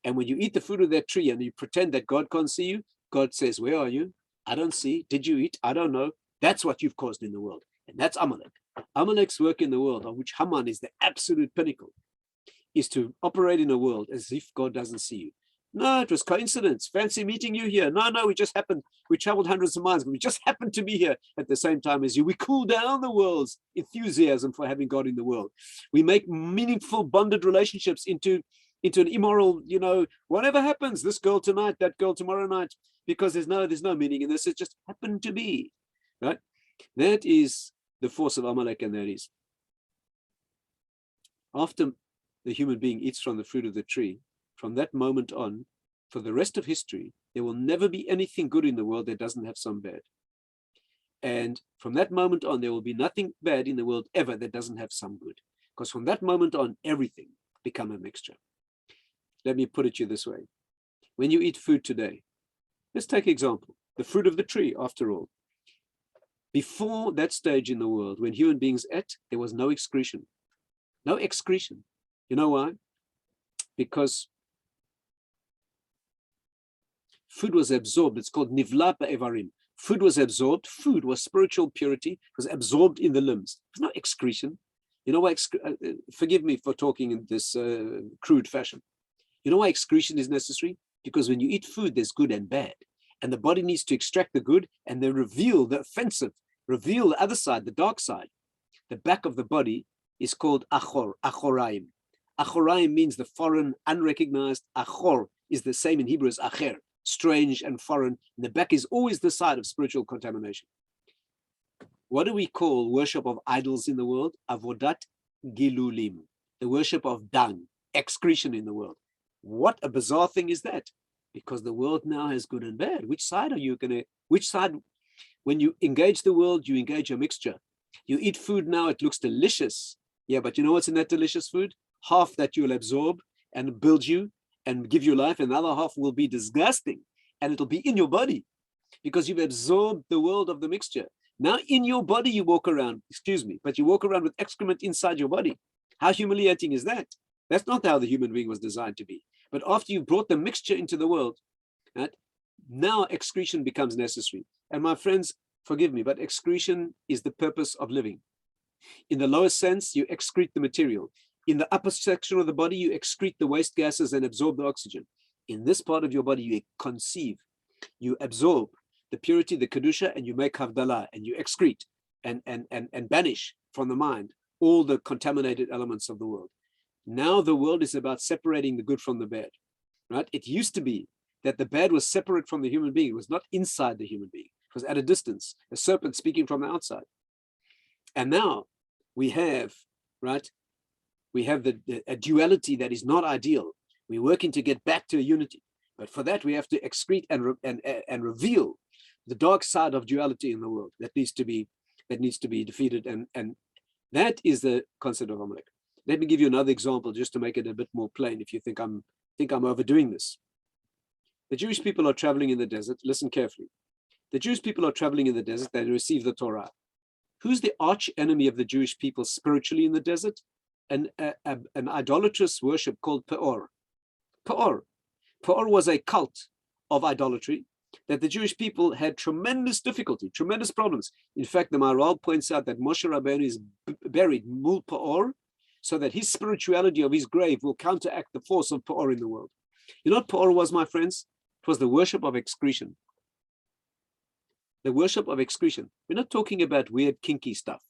And when you eat the fruit of that tree and you pretend that God can't see you, God says, where are you? I don't see. Did you eat? I don't know. That's what you've caused in the world. And that's Amalek. Amalek's work in the world, of which Haman is the absolute pinnacle, is to operate in a world as if God doesn't see you. No, it was coincidence. Fancy meeting you here. No, we just happened. We traveled hundreds of miles, but we just happened to be here at the same time as you. We cool down the world's enthusiasm for having God in the world. We make meaningful bonded relationships into an immoral, whatever happens, this girl tonight, that girl tomorrow night, because there's no meaning in this. It just happened to be, right? That is the force of Amalek, and that is after the human being eats from the fruit of the tree, from that moment on, for the rest of history, there will never be anything good in the world that doesn't have some bad. And from that moment on, there will be nothing bad in the world ever that doesn't have some good. Because from that moment on, everything become a mixture. Let me put it to you this way. When you eat food today, let's take example, the fruit of the tree, after all. Before that stage in the world, when human beings ate, there was no excretion. No excretion. You know why? Because food was absorbed. It's called nivla ba'evarim. Food was absorbed. Food was spiritual purity. It was absorbed in the limbs. There's no excretion. You know why, forgive me for talking in this crude fashion. You know why excretion is necessary? Because when you eat food, there's good and bad. And the body needs to extract the good and then reveal the offensive, reveal the other side, the dark side. The back of the body is called achor, achoraim. Achoraim means the foreign, unrecognized. Achor is the same in Hebrew as acher, strange and foreign. And the back is always the side of spiritual contamination. What do we call worship of idols in the world? Avodat gilulim, the worship of dung, excretion in the world. What a bizarre thing is that? Because the world now has good and bad. Which side are you which side, when you engage the world, you engage a mixture. You eat food now, it looks delicious. Yeah, but you know what's in that delicious food? Half that you'll absorb and build you and give you life, and the other half will be disgusting. And it'll be in your body because you've absorbed the world of the mixture. Now in your body you walk around, but you walk around with excrement inside your body. How humiliating is that? That's not how the human being was designed to be. But after you've brought the mixture into the world, right, now excretion becomes necessary. And my friends, forgive me, but excretion is the purpose of living. In the lowest sense, you excrete the material. In the upper section of the body, you excrete the waste gases and absorb the oxygen. In this part of your body, you conceive, you absorb the purity, the kedusha, and you make havdalah, and you excrete and banish from the mind all the contaminated elements of the world. Now the world is about separating the good from the bad, right? It used to be that the bad was separate from the human being. It was not inside the human being. It was at a distance, a serpent speaking from the outside. And now we have, right? We have a duality that is not ideal. We're working to get back to a unity. But for that, we have to excrete and reveal the dark side of duality in the world that needs to be defeated. And that is the concept of Amalek. Let me give you another example just to make it a bit more plain if you think I'm overdoing this. The Jewish people are traveling in the desert. Listen carefully. The Jewish people are traveling in the desert. They receive the Torah. Who's the arch enemy of the Jewish people spiritually in the desert? An idolatrous worship called Peor. Peor was a cult of idolatry that the Jewish people had tremendous difficulty, tremendous problems. In fact, the Maharal points out that Moshe Rabbeinu is buried mul Peor, so that his spirituality of his grave will counteract the force of Peor in the world. You know what Peor was, my friends? It was the worship of excretion. The worship of excretion. We're not talking about weird, kinky stuff.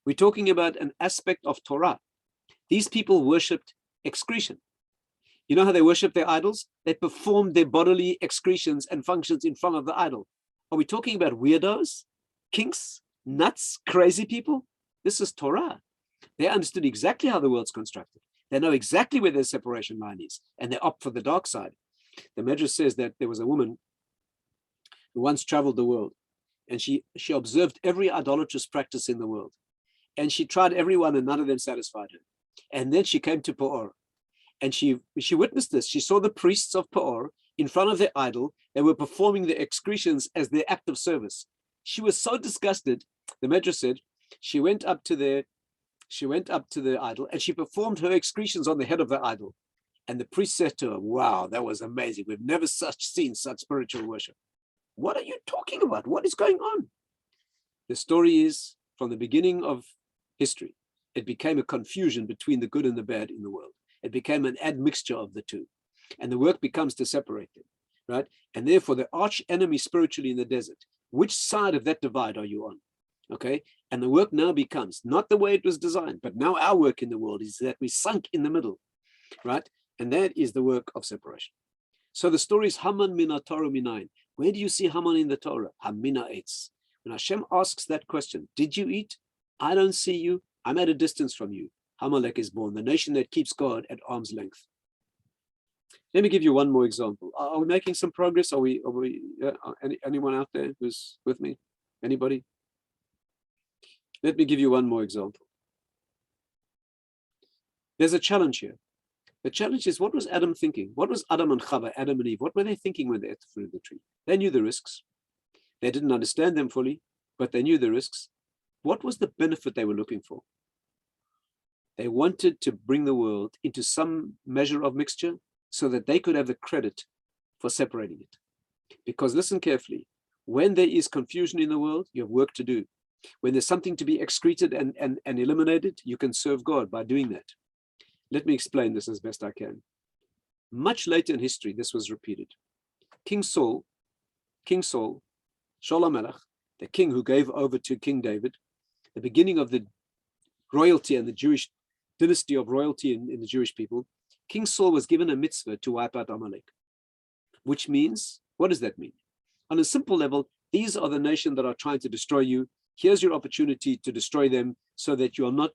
We're talking about an aspect of Torah. These people worshipped excretion. You know how they worship their idols? They performed their bodily excretions and functions in front of the idol. Are we talking about weirdos, kinks, nuts, crazy people? This is Torah. They understood exactly how the world's constructed. They know exactly where their separation line is, and they opt for the dark side. The Medrash says that there was a woman who once traveled the world, and she observed every idolatrous practice in the world. And she tried everyone, and none of them satisfied her. And then she came to Peor. And she witnessed this. She saw the priests of Peor in front of their idol. They were performing the excretions as their act of service. She was so disgusted, the Medrash said, she went up to the idol and she performed her excretions on the head of the idol. And the priest said to her, wow, that was amazing. We've never seen such spiritual worship. What are you talking about? What is going on? The story is, from the beginning of history, it became a confusion between the good and the bad in the world. It became an admixture of the two. And the work becomes to separate them, right? And therefore, the arch enemy spiritually in the desert, which side of that divide are you on? Okay? And the work now becomes not the way it was designed, but now our work in the world is that we sunk in the middle, right? And that is the work of separation. So the story is Haman mina Torah minayin. Where do you see Haman in the Torah? Hamina eitz. When Hashem asks that question, did you eat? I don't see you. I'm at a distance from you. Amalek is born, the nation that keeps God at arm's length. Let me give you one more example. Are we making some progress? Anyone out there who's with me? Anybody? Let me give you one more example. There's a challenge here. The challenge is, what was Adam thinking? What was Adam and Chava, Adam and Eve? What were they thinking when they ate the fruit of the tree? They knew the risks. They didn't understand them fully, but they knew the risks. What was the benefit they were looking for? They wanted to bring the world into some measure of mixture so that they could have the credit for separating it. Because listen carefully, when there is confusion in the world, you have work to do. When there's something to be excreted and eliminated, you can serve God by doing that. Let me explain this as best I can. Much later in history, this was repeated. King Saul, Shaul Amalek, the king who gave over to King David, the beginning of the royalty and the Jewish dynasty of royalty in the Jewish people, King Saul was given a mitzvah to wipe out Amalek, which means, what does that mean? On a simple level, these are the nation that are trying to destroy you. Here's your opportunity to destroy them so that you are not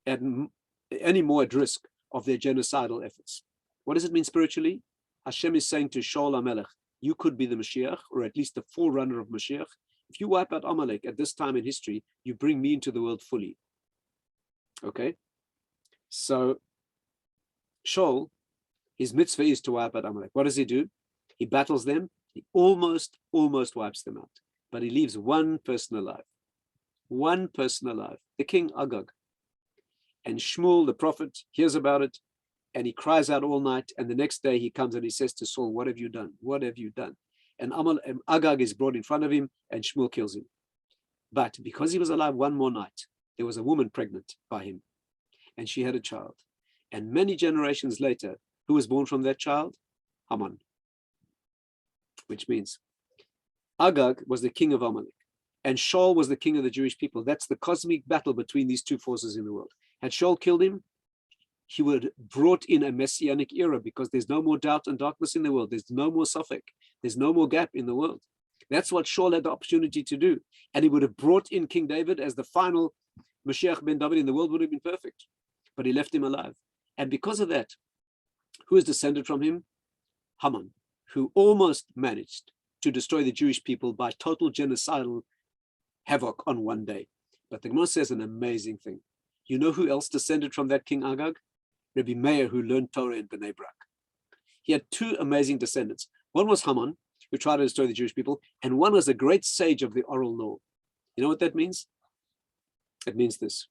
any more at risk of their genocidal efforts. What does it mean spiritually? Hashem is saying to Shaul Amalek, you could be the Mashiach, or at least the forerunner of Mashiach. If you wipe out Amalek at this time in history, you bring me into the world fully. Okay? So Shaul, his mitzvah is to wipe out Amalek. What does he do? He battles them. He almost wipes them out. But he leaves one person alive. One person alive, the king Agag. And Shmuel, the prophet, hears about it, and he cries out all night. And the next day he comes and he says to Saul, what have you done? What have you done? And Agag is brought in front of him, and Shmuel kills him. But because he was alive one more night, there was a woman pregnant by him, and she had a child. And many generations later, who was born from that child? Haman. Which means Agag was the king of Amalek, and Shaul was the king of the Jewish people. That's the cosmic battle between these two forces in the world. Had Shaul killed him, he would have brought in a messianic era, because there's no more doubt and darkness in the world. There's no more suffix. There's no more gap in the world. That's what Shaul had the opportunity to do. And he would have brought in King David as the final Mashiach ben David, and the world would have been perfect. But he left him alive. And because of that, who is descended from him? Haman, who almost managed to destroy the Jewish people by total genocidal havoc on one day. But the Gemara says an amazing thing. You know who else descended from that King Agag? Rabbi Meir, who learned Torah in Bnei Brak. He had two amazing descendants. One was Haman, who tried to destroy the Jewish people, and one was a great sage of the oral law. You know what that means? It means this.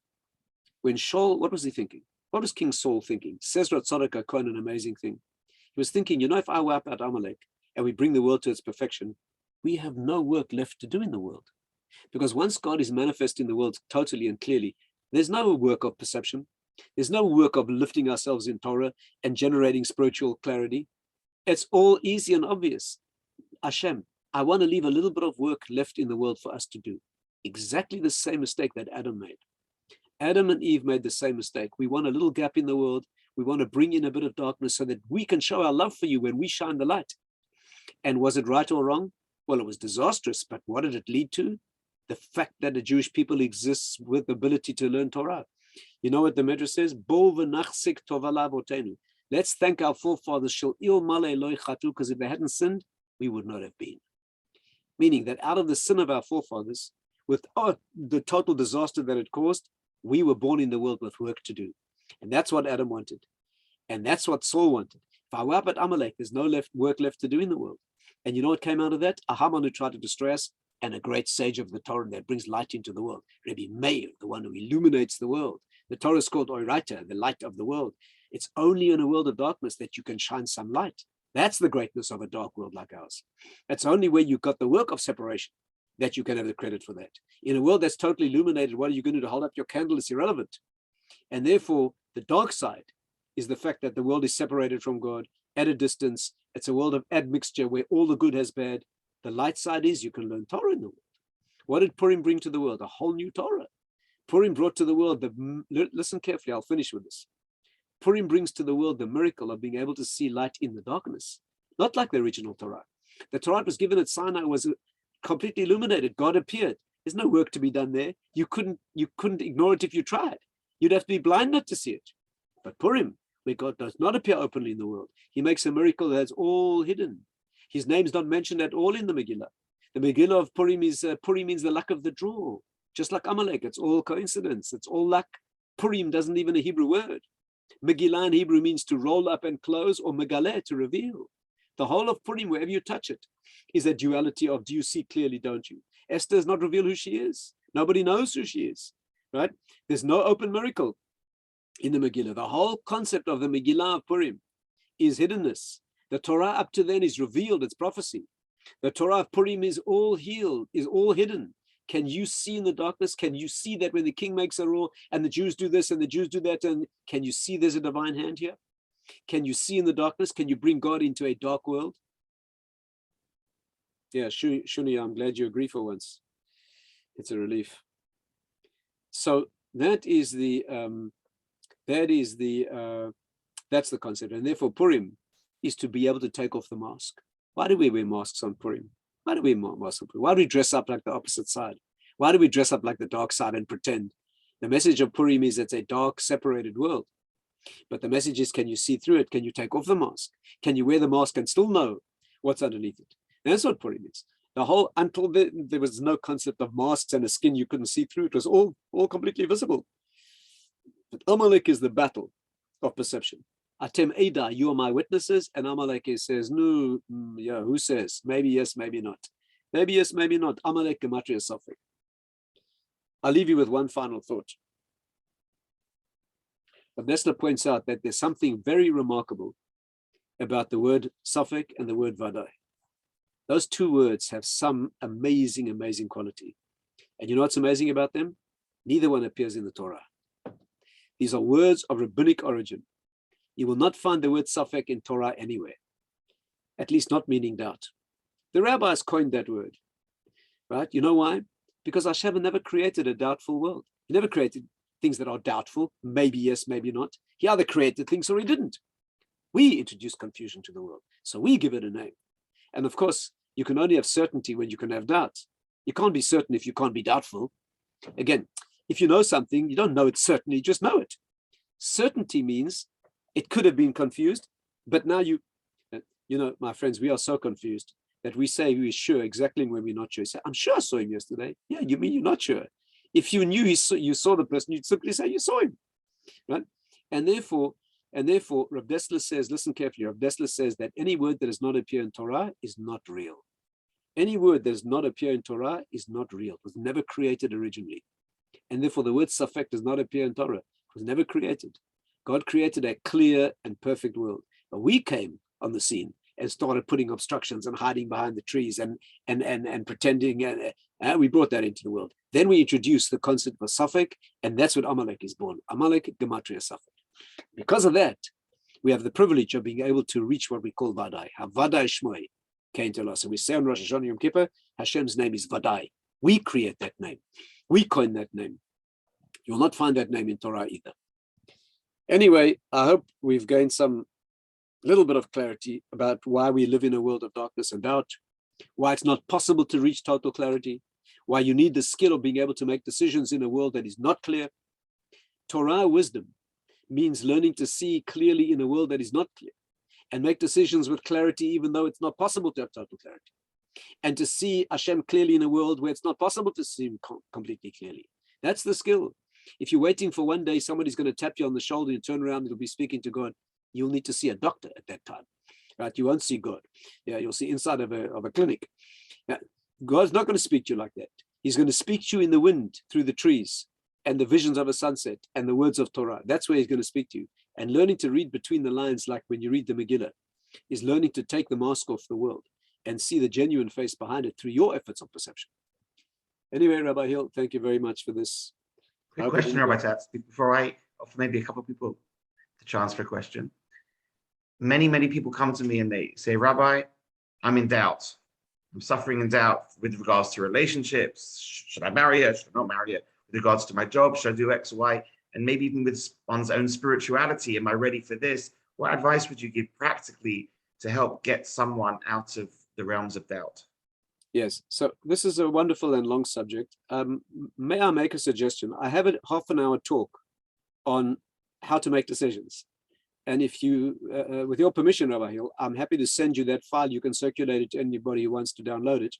When Shaul, what was he thinking? What was King Saul thinking? Says Ratzadok HaKohen an amazing thing. He was thinking, if I wipe out Amalek and we bring the world to its perfection, we have no work left to do in the world. Because once God is manifest in the world totally and clearly, there's no work of perception. There's no work of lifting ourselves in Torah and generating spiritual clarity. It's all easy and obvious. Hashem, I want to leave a little bit of work left in the world for us to do. Exactly the same mistake that Adam made. Adam and Eve made the same mistake. We want a little gap in the world. We want to bring in a bit of darkness so that we can show our love for you when we shine the light. And was it right or wrong? Well, it was disastrous, but what did it lead to? The fact that the Jewish people exists with the ability to learn Torah. You know what the Medrash says? Let's thank our forefathers, because if they hadn't sinned, we would not have been. Meaning that out of the sin of our forefathers, with the total disaster that it caused, we were born in the world with work to do. And that's what Adam wanted. And that's what Saul wanted. If I wipe out Amalek, there's no work left to do in the world. And you know what came out of that? A Haman who tried to destroy us, and a great sage of the Torah that brings light into the world. Rabbi Meir, the one who illuminates the world. The Torah is called Oiraita, the light of the world. It's only in a world of darkness that you can shine some light. That's the greatness of a dark world like ours. It's only where you've got the work of separation that you can have the credit for that. In a world that's totally illuminated, what are you going to do? Hold up your candle? It's irrelevant. And therefore, the dark side is the fact that the world is separated from God at a distance. It's a world of admixture where all the good has bad. The light side is you can learn Torah in the world. What did Purim bring to the world? A whole new Torah. Purim brought to the world, listen carefully, I'll finish with this. Purim brings to the world the miracle of being able to see light in the darkness. Not like the original Torah. The Torah was given at Sinai was completely illuminated. God appeared. There's no work to be done there. You couldn't ignore it if you tried. You'd have to be blind not to see it. But Purim, where God does not appear openly in the world, he makes a miracle that's all hidden. His name's not mentioned at all in the Megillah. The Megillah of Purim is, Purim means the luck of the draw. Just like Amalek, it's all coincidence. It's all luck. Purim doesn't even a Hebrew word. Megillah in Hebrew means to roll up and close, or megaleh, to reveal. The whole of Purim, wherever you touch it, is a duality of do you see clearly, don't you? Esther does not reveal who she is. Nobody knows who she is, right? There's no open miracle in the Megillah. The whole concept of the Megillah of Purim is hiddenness. The Torah up to then is revealed, it's prophecy. The Torah of Purim is all healed, is all hidden. Can you see in the darkness? Can you see that when the king makes a rule and the Jews do this and the Jews do that? And can you see there's a divine hand here? Can you see in the darkness? Can you bring God into a dark world? Yeah, Shuni, I'm glad you agree for once. It's a relief. So that's the concept. And therefore Purim is to be able to take off the mask. Why do we wear masks on Purim? Why do we wear masks on Purim? Why do we dress up like the opposite side? Why do we dress up like the dark side and pretend? The message of Purim is it's a dark, separated world. But the message is, can you see through it? Can you take off the mask? Can you wear the mask and still know what's underneath it? And that's what Purim is. The whole, until there was no concept of masks and a skin you couldn't see through, it was all completely visible. But Amalek is the battle of perception. Atem Eda, you are my witnesses, and Amalek says, no, yeah, who says? Maybe yes, maybe not. Maybe yes, maybe not. Amalek Gematria Safek. I'll leave you with one final thought. But Nestler points out that there's something very remarkable about the word Safek and the word Vadai. Those two words have some amazing, amazing quality. And you know what's amazing about them? Neither one appears in the Torah. These are words of rabbinic origin. You will not find the word Safek in Torah anywhere, at least not meaning doubt. The rabbis coined that word, right? You know why? Because Hashem never created a doubtful world. He never created things that are doubtful, maybe yes, maybe not. He either created things or he didn't. We introduced confusion to the world, so we give it a name. And of course, you can only have certainty when you can have doubt. You can't be certain if you can't be doubtful. Again, if you know something, you don't know it certainly, you just know it. Certainty means it could have been confused, but now you know, my friends, we are so confused that we say we're sure exactly when we're not sure. You say, I'm sure I saw him yesterday. Yeah, you mean you're not sure. If you knew you saw the person, you'd simply say you saw him, right? And therefore, Rav Dessler says, listen carefully, Rav Dessler says that any word that does not appear in Torah is not real. Any word that does not appear in Torah is not real. It was never created originally. And therefore the word Safek does not appear in Torah. It was never created. God created a clear and perfect world. But we came on the scene and started putting obstructions and hiding behind the trees and pretending, and we brought that into the world. Then we introduced the concept of Safek, and that's when Amalek is born. Amalek Gematria Safek. Because of that, we have the privilege of being able to reach what we call Vadai. Vadai Shmoi came to us. And we say on Rosh Hashanah Yom Kippur, Hashem's name is Vadai. We create that name. We coin that name. You will not find that name in Torah either. Anyway, I hope we've gained some little bit of clarity about why we live in a world of darkness and doubt, why it's not possible to reach total clarity, why you need the skill of being able to make decisions in a world that is not clear. Torah wisdom means learning to see clearly in a world that is not clear and make decisions with clarity, even though it's not possible to have total clarity. And to see Hashem clearly in a world where it's not possible to see him completely clearly. That's the skill. If you're waiting for one day somebody's going to tap you on the shoulder and turn around, it'll be speaking to God, you'll need to see a doctor at that time, right? You won't see God. Yeah, you'll see inside of a clinic. Now, God's not going to speak to you like that. He's going to speak to you in the wind, through the trees, and the visions of a sunset, and the words of Torah. That's where he's going to speak to you. And learning to read between the lines, like when you read the Megillah, is learning to take the mask off the world and see the genuine face behind it through your efforts of perception. Anyway, Rabbi Hill, thank you very much for this. Quick question, Rabbi Tatz, before I offer maybe a couple of people the chance for a question. Many people come to me and they say, Rabbi, I'm in doubt. I'm suffering in doubt with regards to relationships. Should I marry her? Should I not marry her? With regards to my job, should I do X or Y? And maybe even with one's own spirituality, am I ready for this? What advice would you give practically to help get someone out of the realms of doubt? Yes, so this is a wonderful and long subject. May I make a suggestion? I have a half an hour talk on how to make decisions. And if you, with your permission, Rabbi Hill, I'm happy to send you that file. You can circulate it to anybody who wants to download it.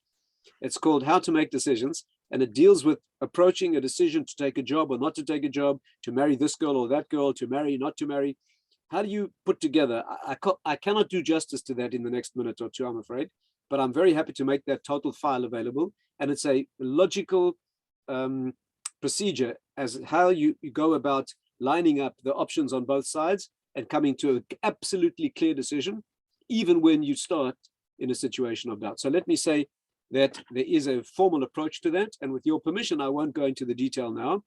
It's called How to Make Decisions, and it deals with approaching a decision to take a job or not to take a job, to marry this girl or that girl, to marry, not to marry. How do you put together? I cannot do justice to that in the next minute or two, I'm afraid, but I'm very happy to make that total file available. And it's a logical procedure as how you go about lining up the options on both sides and coming to an absolutely clear decision, even when you start in a situation of doubt. So let me say that there is a formal approach to that. And with your permission, I won't go into the detail now.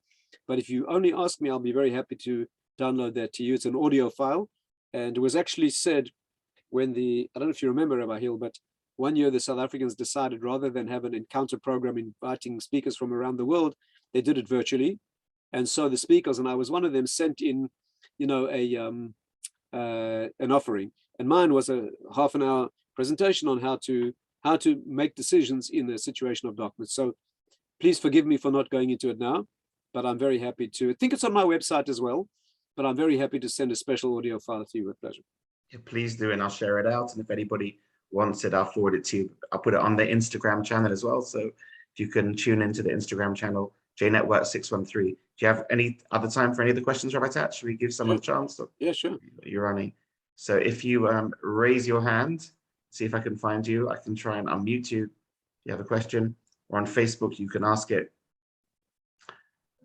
But if you only ask me, I'll be very happy to download that to you. It's an audio file. And it was actually said when I don't know if you remember, Rabbi Hill, but one year the South Africans decided rather than have an encounter program inviting speakers from around the world, they did it virtually. And so the speakers, and I was one of them, sent in, an offering. And mine was a half an hour presentation on how to make decisions in a situation of darkness. So please forgive me for not going into it now, but I'm very happy to. I think it's on my website as well, but I'm very happy to send a special audio file to you with pleasure. Yeah, please do, and I'll share it out. And if anybody wants it, I'll forward it to you. I'll put it on the Instagram channel as well. So if you can tune into the Instagram channel, JNetwork613. Do you have any other time for any of the questions, Rabbi Tatz? Should we give someone a chance? Yeah, sure. You're running. So if you raise your hand, see if I can find you. I can try and unmute you. If you have a question, or on Facebook, you can ask it.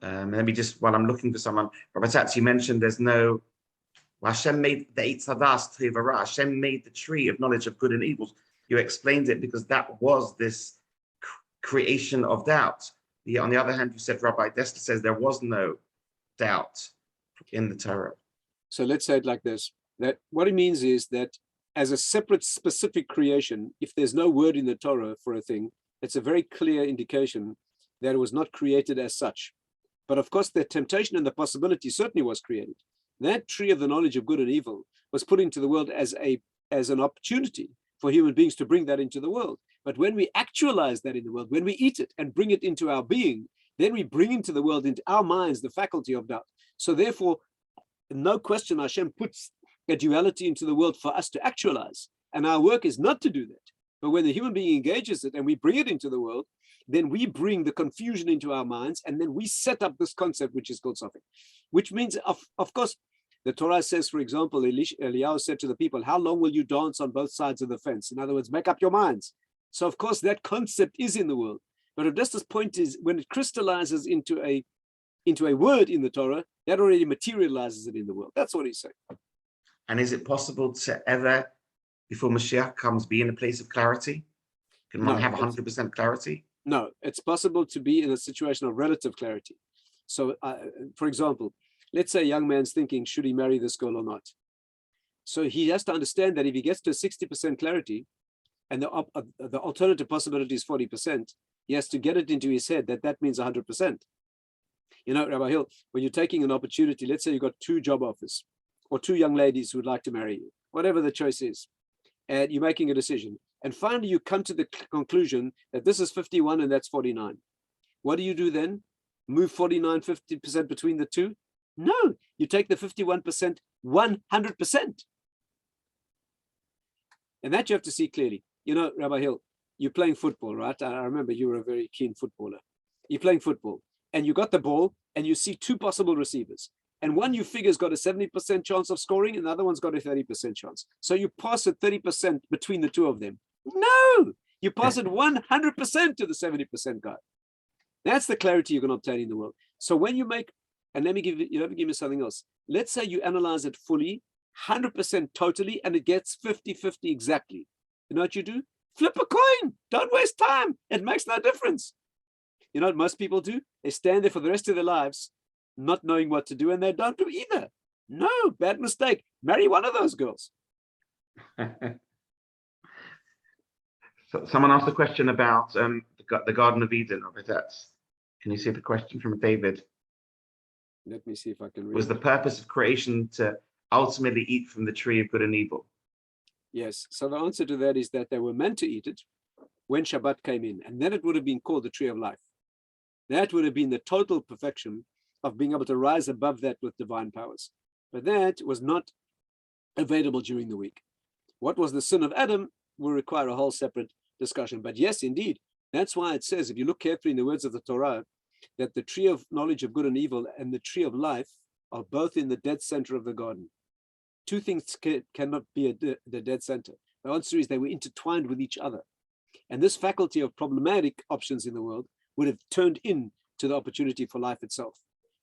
Let me just, while I'm looking for someone, Rabbi Tatz, you mentioned there's no, Hashem made the Eitz Hadas Tevara. Hashem made the tree of knowledge of good and evil. You explained it because that was this creation of doubt. On the other hand, you said Rabbi Desta says there was no doubt in the Torah. So let's say it like this, that what it means is that as a separate specific creation, if there's no word in the Torah for a thing, it's a very clear indication that it was not created as such. But of course, the temptation and the possibility certainly was created. That tree of the knowledge of good and evil was put into the world as an opportunity for human beings to bring that into the world. But when we actualize that in the world, when we eat it and bring it into our being, then we bring into the world, into our minds, the faculty of doubt. So therefore, no question, Hashem puts a duality into the world for us to actualize. And our work is not to do that. But when the human being engages it and we bring it into the world, then we bring the confusion into our minds, and then we set up this concept, which is called Sophic, which means, of course, the Torah says, for example, Eliyahu said to the people, how long will you dance on both sides of the fence? In other words, make up your minds. So, of course, that concept is in the world. But Odessa's point is, when it crystallizes into a word in the Torah, that already materializes it in the world. That's what he's saying. And is it possible to ever, before Mashiach comes, be in a place of clarity? Can one have 100% clarity? No, it's possible to be in a situation of relative clarity. So, for example, let's say a young man's thinking, should he marry this girl or not? So he has to understand that if he gets to 60% clarity, and the alternative possibility is 40%, he has to get it into his head that means 100%. Rabbi Hill, when you're taking an opportunity, let's say you've got 2 job offers, or 2 young ladies who would like to marry you, whatever the choice is, and you're making a decision. And finally, you come to the conclusion that this is 51 and that's 49. What do you do then? Move 49, 50% between the two? No, you take the 51%, 100%. And that you have to see clearly. Rabbi Hill, you're playing football, right? I remember you were a very keen footballer. You're playing football and you got the ball and you see 2 possible receivers. And one you figure's got a 70% chance of scoring and the other one's got a 30% chance. So you pass it 30% between the 2 of them. No, you pass it 100% to the 70% guy. That's the clarity you can obtain in the world. So when you make, and let me give you something else. Let's say you analyze it fully, 100% totally, and it gets 50-50 exactly. You know what you do? Flip a coin. Don't waste time. It makes no difference. You know what most people do? They stand there for the rest of their lives, not knowing what to do, and they don't do either. No, bad mistake. Marry one of those girls. So someone asked a question about the Garden of Eden. Can you see the question from David? Let me see if I can read. Was the purpose of creation to ultimately eat from the tree of good and evil? Yes. So the answer to that is that they were meant to eat it when Shabbat came in, and then it would have been called the tree of life. That would have been the total perfection of being able to rise above that with divine powers. But that was not available during the week. What was the sin of Adam will require a whole separate discussion. But yes, indeed, that's why it says, if you look carefully in the words of the Torah, that the tree of knowledge of good and evil and the tree of life are both in the dead center of the garden. 2 things cannot be the dead center. The answer is they were intertwined with each other. And this faculty of problematic options in the world would have turned into the opportunity for life itself.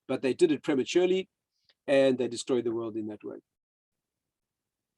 But they did it prematurely and they destroyed the world in that way.